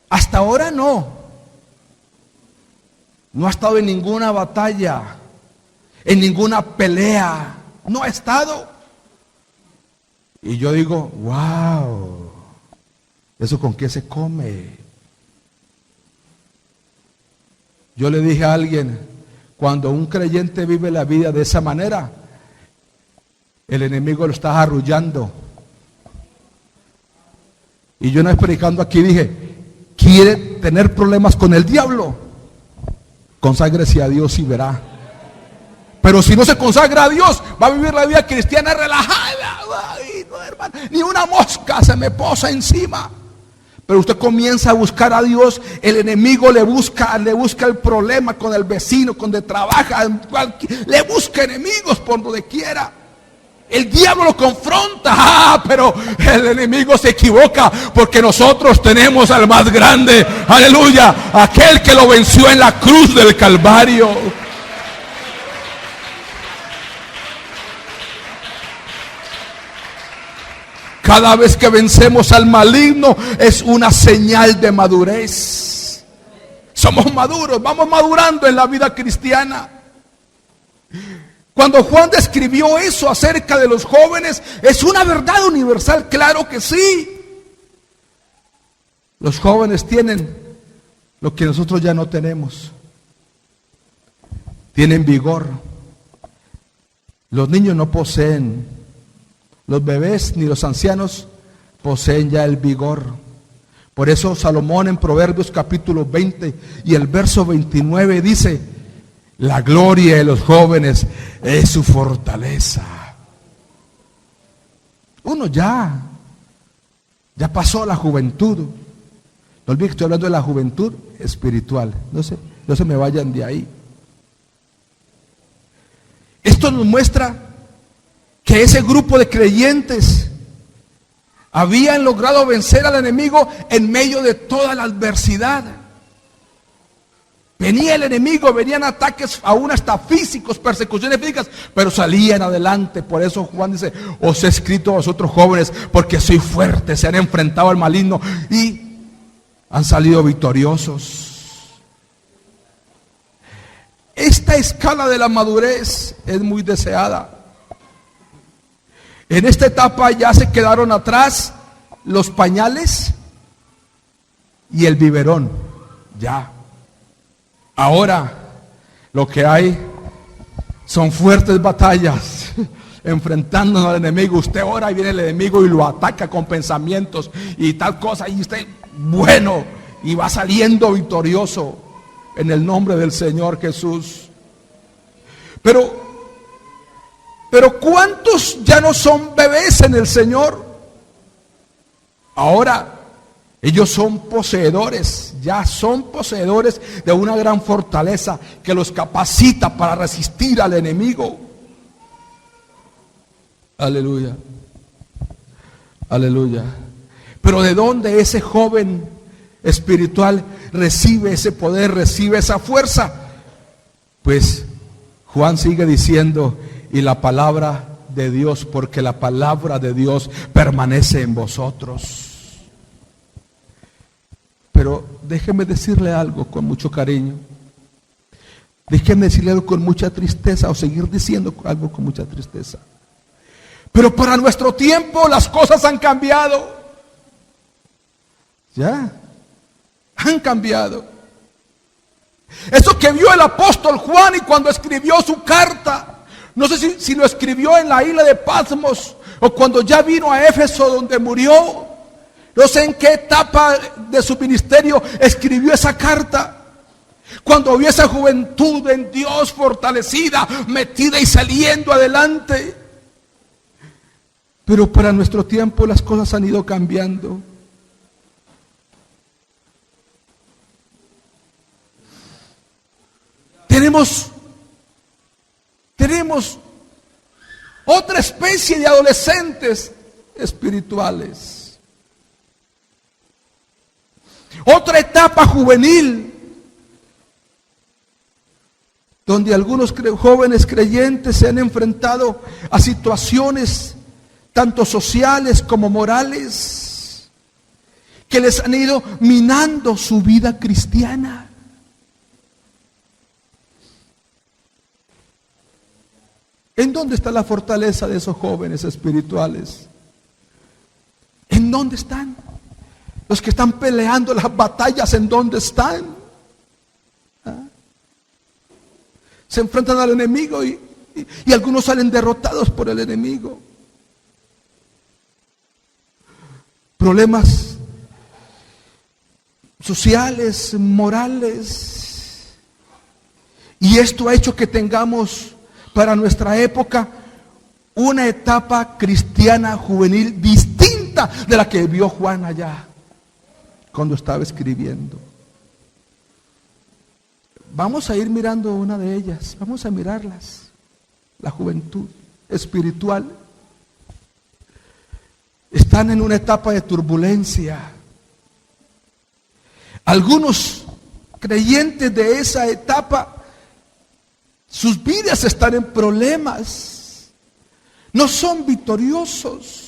hasta ahora no ha estado en ninguna batalla, en ninguna pelea, no ha estado. Y yo digo: wow, ¿eso con qué se come? Yo le dije a alguien: cuando un creyente vive la vida de esa manera, el enemigo lo está arrullando. Y yo, no predicando aquí, dije: ¿quiere tener problemas con el diablo? Conságrese a Dios y verá. Pero si no se consagra a Dios, va a vivir la vida cristiana relajada. Ay, no, hermano, ni una mosca se me posa encima. Pero usted comienza a buscar a Dios, el enemigo le busca el problema con el vecino, con donde trabaja, le busca enemigos por donde quiera. El diablo lo confronta, pero el enemigo se equivoca, porque nosotros tenemos al más grande, aleluya, aquel que lo venció en la cruz del Calvario. Cada vez que vencemos al maligno es una señal de madurez. Somos maduros, vamos madurando en la vida cristiana. Cuando Juan describió eso acerca de los jóvenes, es una verdad universal, claro que sí. Los jóvenes tienen lo que nosotros ya no tenemos. Tienen vigor. Los niños no poseen Los bebés ni los ancianos poseen ya el vigor. Por eso Salomón en Proverbios capítulo 20 y el verso 29 dice: la gloria de los jóvenes es su fortaleza. Uno ya pasó la juventud. No olviden que estoy hablando de la juventud espiritual. No se me vayan de ahí. Esto nos muestra que ese grupo de creyentes habían logrado vencer al enemigo en medio de toda la adversidad. Venía el enemigo, venían ataques aún hasta físicos, persecuciones físicas, pero salían adelante. Por eso Juan dice: os he escrito a vosotros jóvenes, porque sois fuertes, se han enfrentado al maligno y han salido victoriosos. Esta escala de la madurez es muy deseada. En esta etapa ya se quedaron atrás los pañales y el biberón. Ya. Ahora lo que hay son fuertes batallas, enfrentándonos al enemigo. Usted ora y viene el enemigo y lo ataca con pensamientos y tal cosa, y usted, bueno, y va saliendo victorioso en el nombre del Señor Jesús. Pero ¿cuántos ya no son bebés en el Señor? Ahora ellos son poseedores, ya son poseedores de una gran fortaleza que los capacita para resistir al enemigo. Aleluya, aleluya. Pero ¿de dónde ese joven espiritual recibe ese poder, recibe esa fuerza? Pues Juan sigue diciendo: y la palabra de Dios, porque la palabra de Dios permanece en vosotros. Pero déjeme decirle algo con mucho cariño. Déjeme decirle algo con mucha tristeza, o seguir diciendo algo con mucha tristeza. Pero para nuestro tiempo las cosas han cambiado. Ya, han cambiado. Eso que vio el apóstol Juan y cuando escribió su carta, no sé si lo escribió en la isla de Patmos o cuando ya vino a Éfeso donde murió. No sé en qué etapa de su ministerio escribió esa carta. Cuando vio esa juventud en Dios fortalecida, metida y saliendo adelante. Pero para nuestro tiempo las cosas han ido cambiando. Tenemos otra especie de adolescentes espirituales. Otra etapa juvenil, donde algunos jóvenes creyentes se han enfrentado a situaciones tanto sociales como morales, que les han ido minando su vida cristiana. ¿En dónde está la fortaleza de esos jóvenes espirituales? ¿En dónde están? Los que están peleando las batallas, ¿en dónde están? ¿Ah? Se enfrentan al enemigo y algunos salen derrotados por el enemigo. Problemas sociales, morales. Y esto ha hecho que tengamos para nuestra época una etapa cristiana juvenil distinta de la que vio Juan allá cuando estaba escribiendo. Vamos a ir mirando una de ellas, vamos a mirarlas. La juventud espiritual. Están en una etapa de turbulencia. Algunos creyentes de esa etapa, sus vidas están en problemas. No son victoriosos.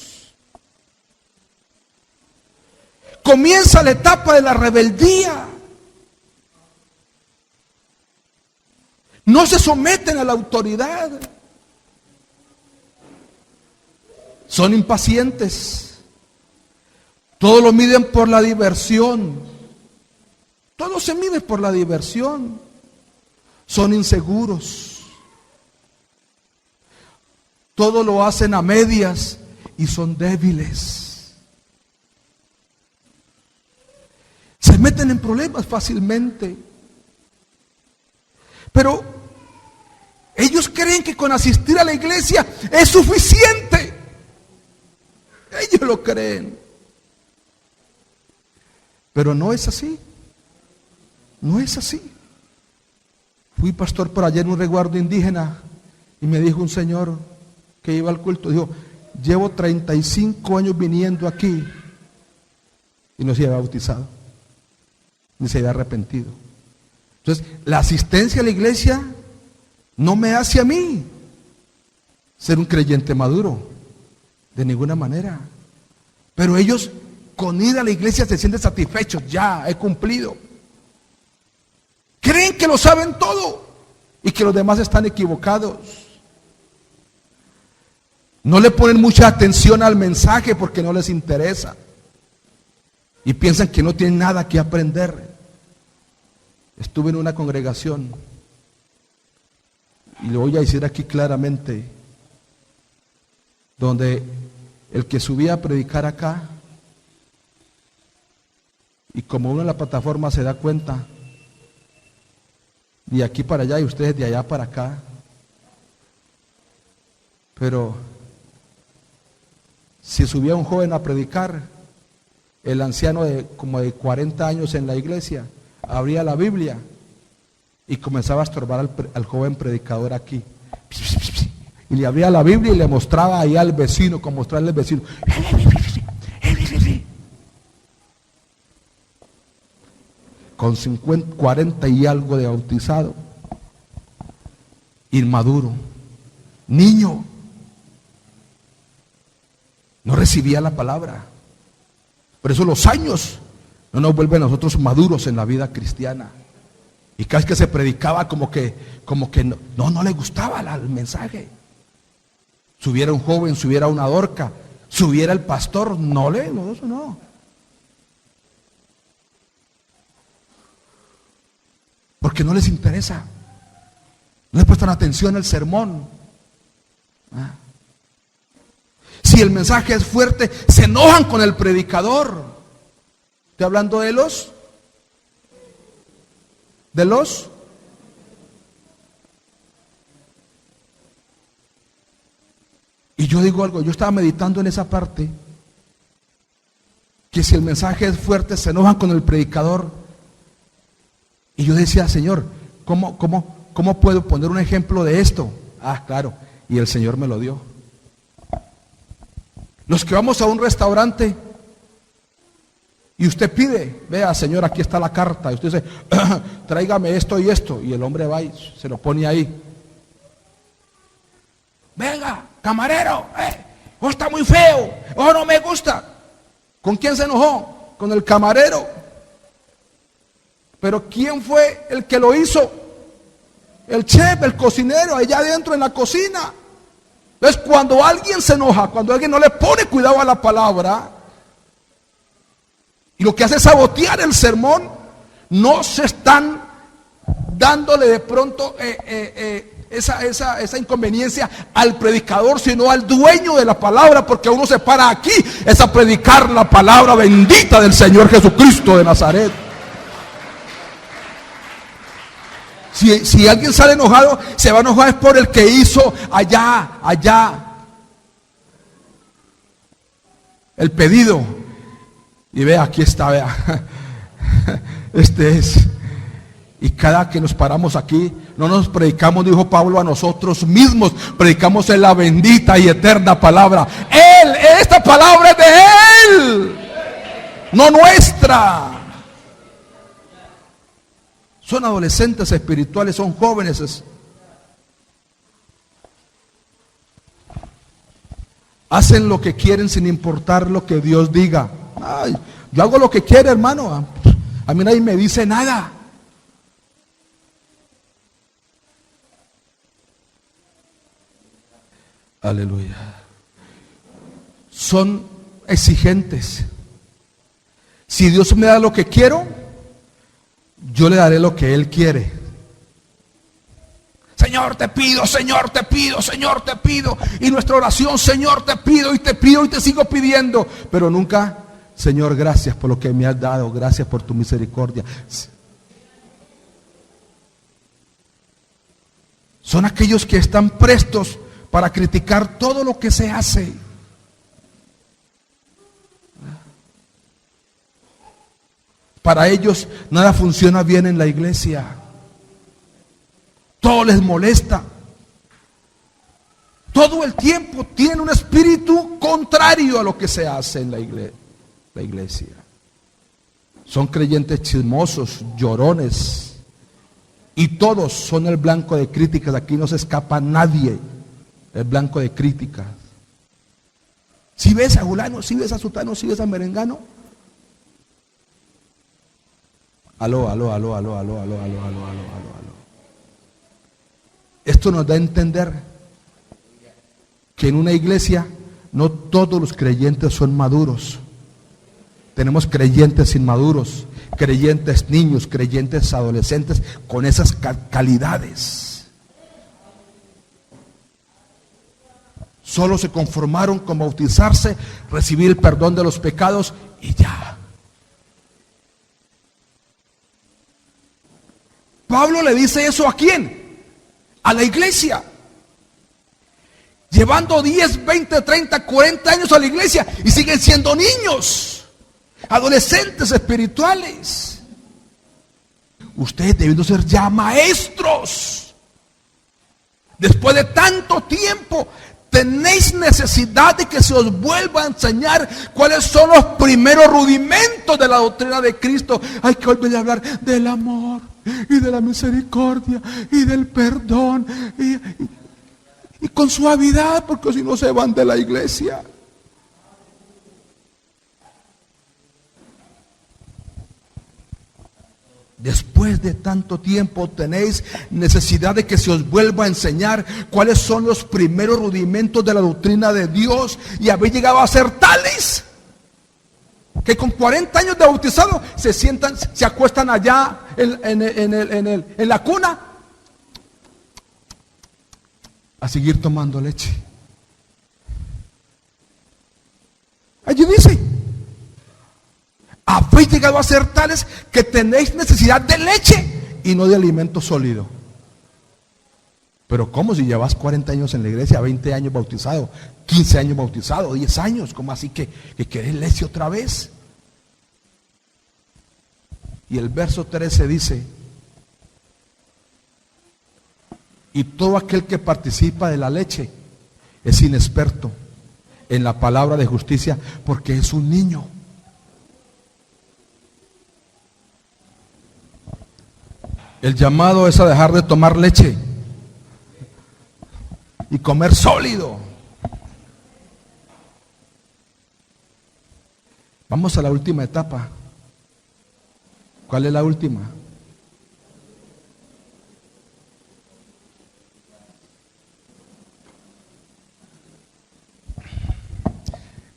Comienza la etapa de la rebeldía. No se someten a la autoridad. Son impacientes. Todo lo miden por la diversión. Todo se mide por la diversión. Son inseguros. Todo lo hacen a medias y son débiles. Se meten en problemas fácilmente. Pero ellos creen que con asistir a la iglesia es suficiente. Ellos lo creen. Pero no es así. No es así. Fui pastor por allá en un resguardo indígena y me dijo un señor que iba al culto, dijo, llevo 35 años viniendo aquí y no se había bautizado, ni se había arrepentido. Entonces, la asistencia a la iglesia no me hace a mí ser un creyente maduro, de ninguna manera. Pero ellos con ir a la iglesia se sienten satisfechos, ya he cumplido. Creen que lo saben todo y que los demás están equivocados. No le ponen mucha atención al mensaje porque no les interesa. Y piensan que no tienen nada que aprender. Estuve en una congregación y lo voy a decir aquí claramente, donde el que subía a predicar acá, y como uno en la plataforma se da cuenta, de aquí para allá y ustedes de allá para acá, pero si subía un joven a predicar, el anciano como de 40 años en la iglesia abría la Biblia y comenzaba a estorbar al joven predicador aquí, y le abría la Biblia y le mostraba ahí al vecino, como mostrarle al vecino, con 50, 40 y algo de bautizado, inmaduro, niño, no recibía la palabra. Por eso los años no nos vuelven a nosotros maduros en la vida cristiana. Y cada vez que se predicaba como que no le gustaba el mensaje. Subiera un joven, subiera una dorca, subiera el pastor, no, eso no. Porque no les interesa. No les prestan atención al sermón. Si el mensaje es fuerte, se enojan con el predicador. Estoy hablando de los. Y yo digo algo, yo estaba meditando en esa parte, que si el mensaje es fuerte, se enojan con el predicador. Y yo decía, Señor, ¿cómo puedo poner un ejemplo de esto? Ah, claro, y el Señor me lo dio. Los que vamos a un restaurante y usted pide, vea, Señor, aquí está la carta, y usted dice, tráigame esto y esto, y el hombre va y se lo pone ahí. Venga, camarero, está muy feo, no me gusta. ¿Con quién se enojó? Con el camarero. Pero ¿quién fue el que lo hizo? El chef, el cocinero, allá adentro en la cocina. Entonces, cuando alguien se enoja, cuando alguien no le pone cuidado a la palabra, y lo que hace es sabotear el sermón, no se están dándole de pronto esa inconveniencia al predicador, sino al dueño de la palabra, porque uno se para aquí, es a predicar la palabra bendita del Señor Jesucristo de Nazaret. Si alguien sale enojado, se va a enojar es por el que hizo allá el pedido. Y vea, aquí está, vea. Este es. Y cada que nos paramos aquí, no nos predicamos, dijo Pablo, a nosotros mismos, predicamos en la bendita y eterna palabra. Esta palabra es de Él, no nuestra. Son adolescentes espirituales, son jóvenes. Hacen lo que quieren sin importar lo que Dios diga. Ay, yo hago lo que quiero, hermano. A mí nadie me dice nada. Aleluya. Son exigentes. Si Dios me da lo que quiero, yo le daré lo que Él quiere. Señor, te pido, Señor, te pido, Señor, te pido. Y nuestra oración, Señor, te pido y te pido y te sigo pidiendo. Pero nunca, Señor, gracias por lo que me has dado, gracias por tu misericordia. Son aquellos que están prestos para criticar todo lo que se hace. Para ellos nada funciona bien en la iglesia. Todo les molesta. Todo el tiempo tiene un espíritu contrario a lo que se hace en la iglesia. Son creyentes chismosos, llorones. Y todos son el blanco de críticas. Aquí no se escapa nadie. El blanco de críticas. Si ves a fulano, si ves a sutano, si ves a merengano. Aló. Esto nos da a entender que en una iglesia no todos los creyentes son maduros. Tenemos creyentes inmaduros, creyentes niños, creyentes adolescentes con esas calidades. Solo se conformaron con bautizarse, recibir el perdón de los pecados y ya. Pablo le dice eso ¿a quién? A la iglesia. Llevando 10, 20, 30, 40 años a la iglesia y siguen siendo niños, adolescentes espirituales. Ustedes debiendo ser ya maestros. Después de tanto tiempo, tenéis necesidad de que se os vuelva a enseñar cuáles son los primeros rudimentos de la doctrina de Cristo. Hay que volver a hablar del amor y de la misericordia y del perdón y con suavidad, porque si no se van de la iglesia. Después de tanto tiempo tenéis necesidad de que se os vuelva a enseñar cuáles son los primeros rudimentos de la doctrina de Dios, y habéis llegado a ser tales que con 40 años de bautizado se sientan, se acuestan allá en la cuna a seguir tomando leche. Allí dice: habéis llegado a ser tales que tenéis necesidad de leche y no de alimento sólido. Pero ¿cómo si llevas 40 años en la iglesia, 20 años bautizado, 15 años bautizado, 10 años? ¿Cómo así que querés leche otra vez? Y el verso 13 dice: y todo aquel que participa de la leche es inexperto en la palabra de justicia, porque es un niño. El llamado es a dejar de tomar leche y comer sólido. Vamos a la última etapa. ¿Cuál es la última?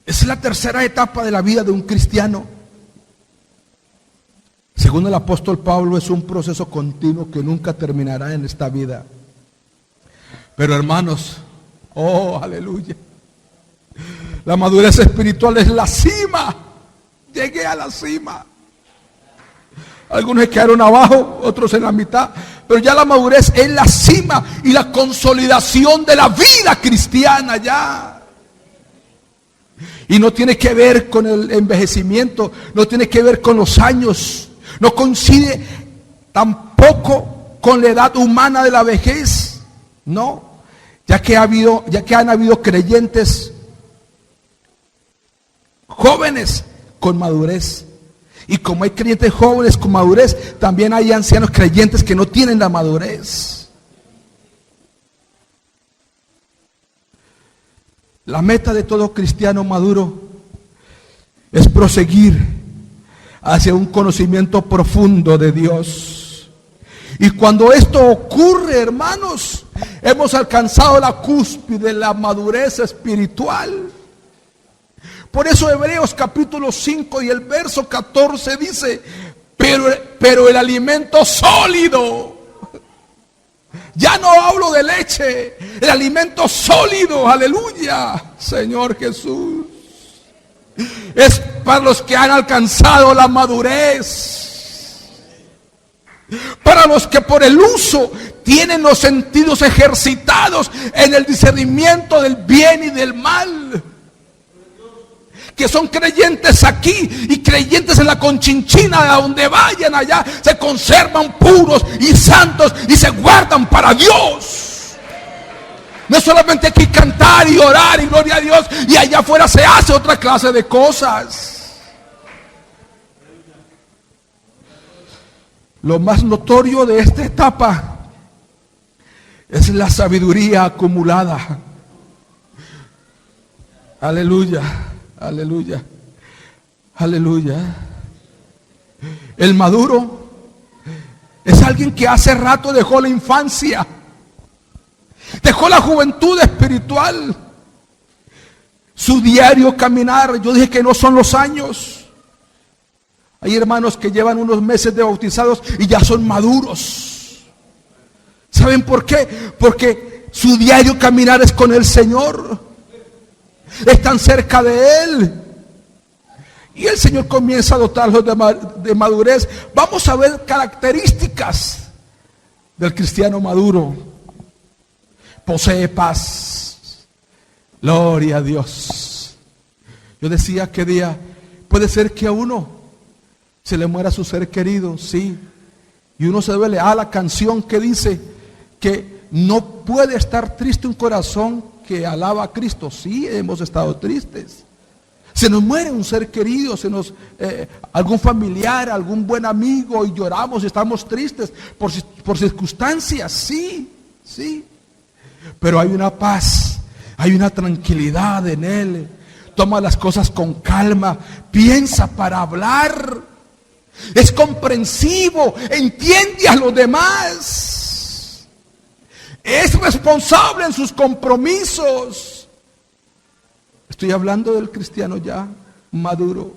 Es la tercera etapa de la vida de un cristiano. Según el apóstol Pablo, es un proceso continuo que nunca terminará en esta vida. Pero hermanos, oh, aleluya, la madurez espiritual es la cima. Llegué a la cima. Algunos se quedaron abajo, otros en la mitad, pero ya la madurez es la cima y la consolidación de la vida cristiana ya. Y no tiene que ver con el envejecimiento, no tiene que ver con los años, no coincide tampoco con la edad humana de la vejez, no, ya que han habido creyentes jóvenes con madurez. Y como hay creyentes jóvenes con madurez, también hay ancianos creyentes que no tienen la madurez. La meta de todo cristiano maduro es proseguir hacia un conocimiento profundo de Dios. Y cuando esto ocurre, hermanos, hemos alcanzado la cúspide de la madurez espiritual. Por eso Hebreos capítulo 5 y el verso 14 dice: pero el alimento sólido Ya no hablo de leche, el alimento sólido, aleluya, Señor Jesús. Es para los que han alcanzado la madurez, para los que por el uso tienen los sentidos ejercitados en el discernimiento del bien y del mal, que son creyentes aquí y creyentes en la Conchinchina, a donde vayan allá, se conservan puros y santos y se guardan para Dios. No es solamente aquí cantar y orar y gloria a Dios, y allá afuera se hace otra clase de cosas. Lo más notorio de esta etapa es la sabiduría acumulada. Aleluya, aleluya, aleluya. El maduro es alguien que hace rato dejó la infancia, dejó la juventud espiritual, su diario caminar. Yo dije que no son los años. Hay hermanos que llevan unos meses de bautizados y ya son maduros. ¿Saben por qué? Porque su diario caminar es con el Señor. Están cerca de Él. Y el Señor comienza a dotarlos de madurez. Vamos a ver características del cristiano maduro. Posee paz. Gloria a Dios. Yo decía que día puede ser que a uno se le muera su ser querido, sí. Y uno se duele. La canción que dice que no puede estar triste un corazón que alaba a Cristo. Sí, hemos estado tristes. Se nos muere un ser querido, algún familiar, algún buen amigo, y lloramos y estamos tristes por circunstancias, sí, sí. Pero hay una paz, hay una tranquilidad en Él. Toma las cosas con calma, piensa para hablar. Es comprensivo, entiende a los demás. Es responsable en sus compromisos. Estoy hablando del cristiano ya maduro.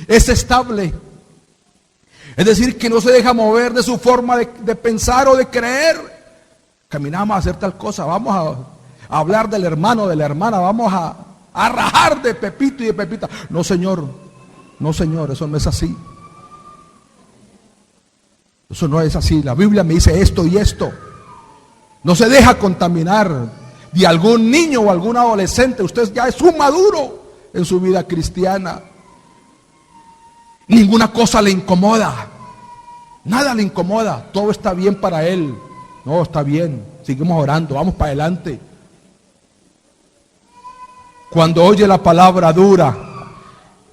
Es estable. Es decir, que no se deja mover de su forma de pensar o de creer. Caminamos a hacer tal cosa, vamos a hablar del hermano, de la hermana, vamos a rajar de Pepito y de Pepita. No, Señor, eso no es así. Eso no es así. La Biblia me dice esto y esto. No se deja contaminar de algún niño o algún adolescente. Usted ya es un maduro en su vida cristiana. Ninguna cosa le incomoda. Nada le incomoda. Todo está bien para él. No, está bien. Seguimos orando. Vamos para adelante. Cuando oye la palabra dura,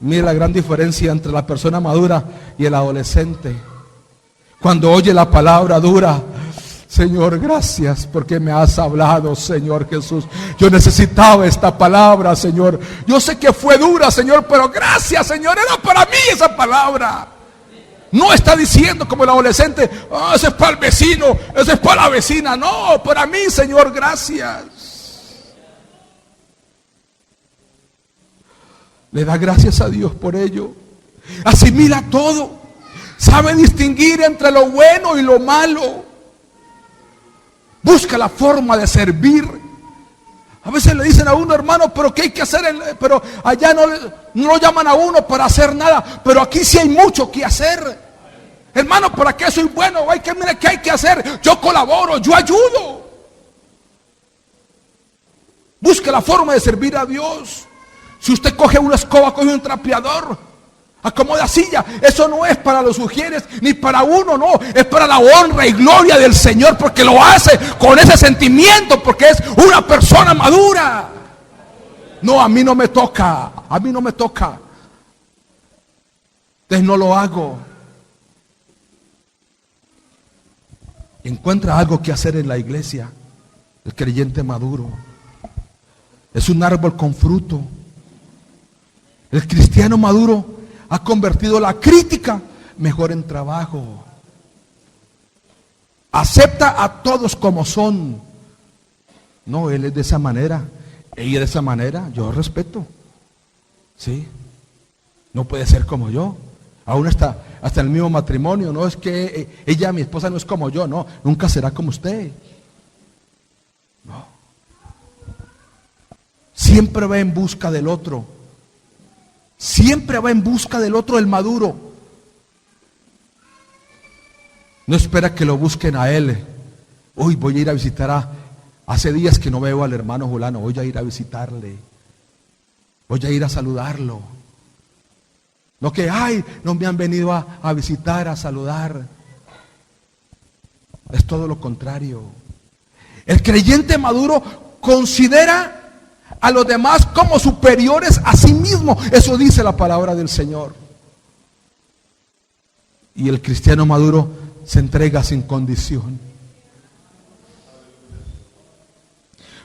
mire la gran diferencia entre la persona madura y el adolescente. Cuando oye la palabra dura, Señor, gracias porque me has hablado, Señor Jesús. Yo necesitaba esta palabra, Señor. Yo sé que fue dura, Señor, pero gracias, Señor. Era para mí esa palabra. No está diciendo como el adolescente, ese es para el vecino, ese es para la vecina. No, para mí, Señor, gracias. Le da gracias a Dios por ello. Asimila todo. Sabe distinguir entre lo bueno y lo malo. Busca la forma de servir. A veces le dicen a uno, hermano, pero ¿qué hay que hacer? Pero allá no lo llaman a uno para hacer nada. Pero aquí sí hay mucho que hacer. Hermano, ¿para qué soy bueno? Mira, ¿qué hay que hacer? Yo colaboro, yo ayudo. Busca la forma de servir a Dios. Si usted coge una escoba, coge un trapeador, acomoda silla, eso no es para los ujieres ni para uno, no, es para la honra y gloria del Señor, porque lo hace con ese sentimiento, porque es una persona madura. No, a mí no me toca, entonces no lo hago. Encuentra algo que hacer en la iglesia. El creyente maduro es un árbol con fruto. El cristiano maduro ha convertido la crítica mejor en trabajo. Acepta a todos como son. No, él es de esa manera, ella es de esa manera, yo respeto. Sí, no puede ser como yo. Aún hasta en el mismo matrimonio. No es que ella, mi esposa, no es como yo. No, nunca será como usted. No. Siempre va en busca del otro. Siempre va en busca del otro, el maduro. No espera que lo busquen a él. Hoy voy a ir a visitar hace días que no veo al hermano Julano. Voy a ir a visitarle. Voy a ir a saludarlo. No que, no me han venido a visitar, a saludar. Es todo lo contrario. El creyente maduro considera a los demás como superiores a sí mismo. Eso dice la palabra del Señor. Y el cristiano maduro se entrega sin condición.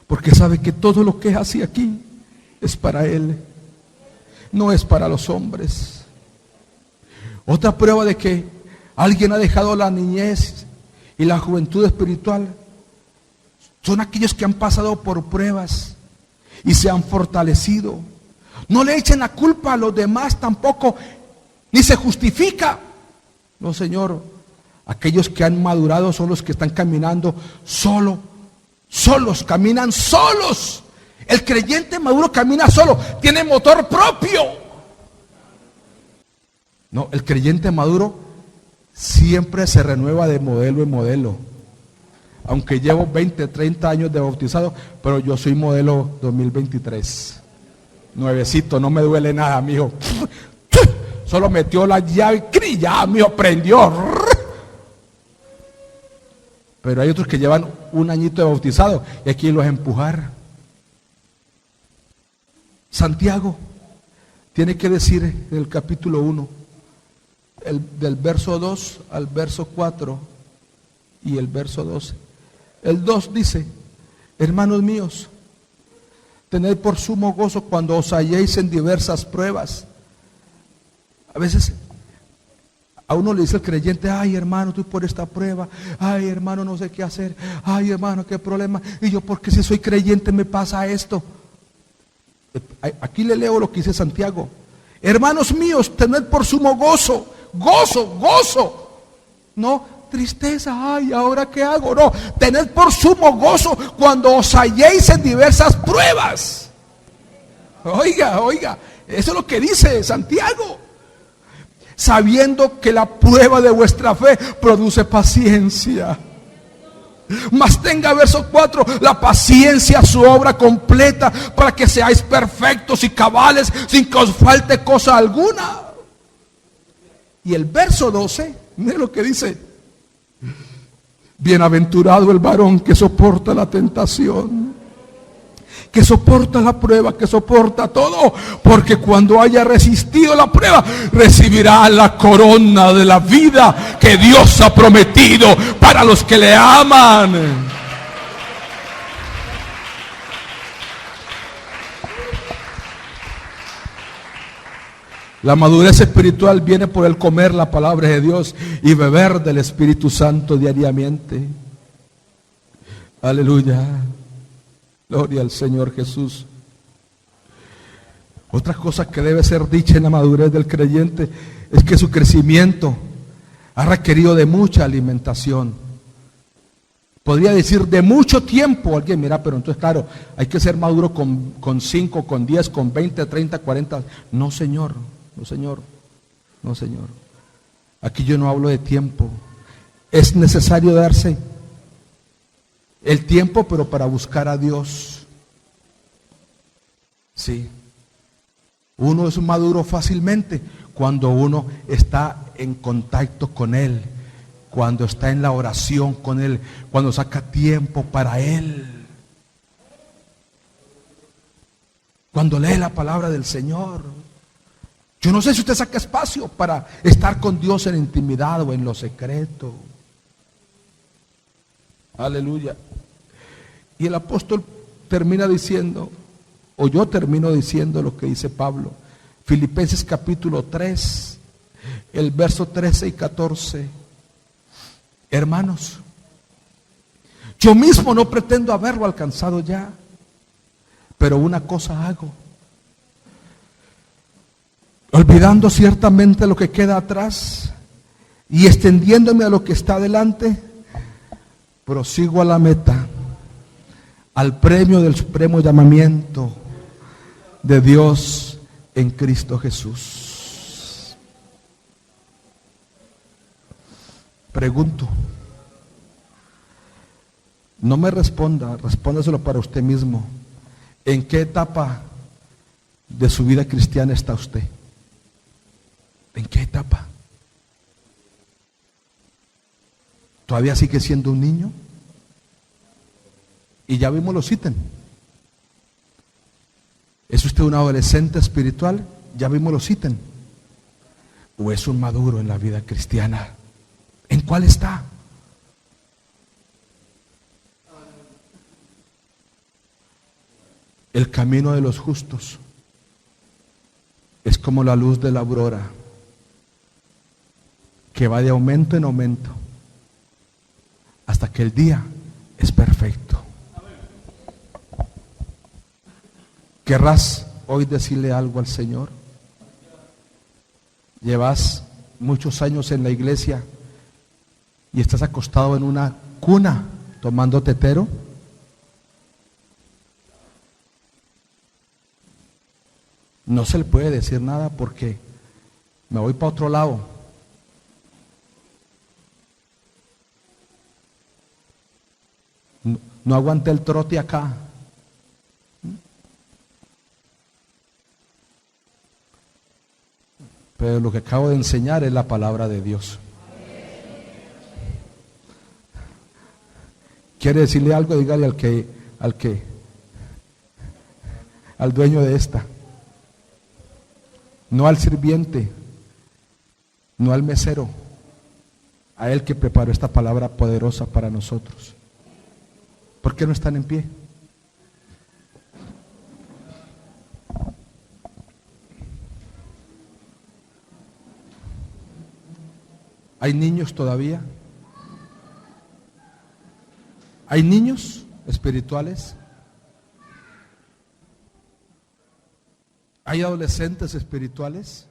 Porque sabe que todo lo que hace aquí es para Él. No es para los hombres. Otra prueba de que alguien ha dejado la niñez y la juventud espiritual son aquellos que han pasado por pruebas y se han fortalecido. No le echen la culpa a los demás tampoco, ni se justifica. No, Señor, aquellos que han madurado son los que están caminando solos, caminan solos. El creyente maduro camina solo, tiene motor propio. No, el creyente maduro siempre se renueva de modelo en modelo. Aunque llevo 20, 30 años de bautizado, pero yo soy modelo 2023. Nuevecito, no me duele nada, mijo. Solo metió la llave y ya, mijo, prendió. Pero hay otros que llevan un añito de bautizado y aquí los empujar. Santiago tiene que decir en el capítulo 1, del verso 2 al verso 4 y el verso 12. El 2 dice: hermanos míos, tened por sumo gozo cuando os halléis en diversas pruebas. A veces a uno le dice el creyente: ay, hermano, tú por esta prueba, ay, hermano, no sé qué hacer, ay, hermano, qué problema, y yo, porque si soy creyente me pasa esto. Aquí le leo lo que dice Santiago: hermanos míos, tened por sumo gozo, no tristeza, ay, ¿ahora qué hago? No, tened por sumo gozo cuando os halléis en diversas pruebas. Oiga, eso es lo que dice Santiago. Sabiendo que la prueba de vuestra fe produce paciencia. Mas tenga, verso 4, la paciencia su obra completa, para que seáis perfectos y cabales, sin que os falte cosa alguna. Y el verso 12, mire lo que dice: bienaventurado el varón que soporta la tentación, que soporta la prueba, que soporta todo, porque cuando haya resistido la prueba, recibirá la corona de la vida que Dios ha prometido para los que le aman. La madurez espiritual viene por el comer la palabra de Dios y beber del Espíritu Santo diariamente. Aleluya. Gloria al Señor Jesús. Otra cosa que debe ser dicha en la madurez del creyente es que su crecimiento ha requerido de mucha alimentación. Podría decir de mucho tiempo. Alguien mira, pero entonces claro, hay que ser maduro con 5, con 10, con 20, 30, 40. No, Señor. Aquí yo no hablo de tiempo. Es necesario darse el tiempo, pero para buscar a Dios. Sí. Uno es maduro fácilmente cuando uno está en contacto con Él, cuando está en la oración con Él, cuando saca tiempo para Él, cuando lee la palabra del Señor. Yo no sé si usted saca espacio para estar con Dios en intimidad o en lo secreto. Aleluya. Y el apóstol termina diciendo, o yo termino diciendo lo que dice Pablo. Filipenses capítulo 3, el verso 13 y 14. Hermanos, yo mismo no pretendo haberlo alcanzado ya, pero una cosa hago, olvidando ciertamente lo que queda atrás y extendiéndome a lo que está delante, prosigo a la meta, al premio del supremo llamamiento de Dios en Cristo Jesús. Pregunto, no me responda, respóndaselo para usted mismo. ¿En qué etapa de su vida cristiana está usted? ¿En qué etapa? ¿Todavía sigue siendo un niño? Y ya vimos los ítems. ¿Es usted un adolescente espiritual? Ya vimos los ítems. ¿O es un maduro en la vida cristiana? ¿En cuál está? El camino de los justos es como la luz de la aurora, que va de aumento en aumento hasta que el día es perfecto. ¿Querrás hoy decirle algo al Señor? Llevas muchos años en la iglesia y estás acostado en una cuna tomando tetero. No se le puede decir nada porque me voy para otro lado. No aguanté el trote acá. Pero lo que acabo de enseñar es la palabra de Dios. ¿Quiere decirle algo? Dígale al dueño de esta. No al sirviente, no al mesero, a él que preparó esta palabra poderosa para nosotros. ¿Por qué no están en pie? ¿Hay niños todavía? ¿Hay niños espirituales? ¿Hay adolescentes espirituales?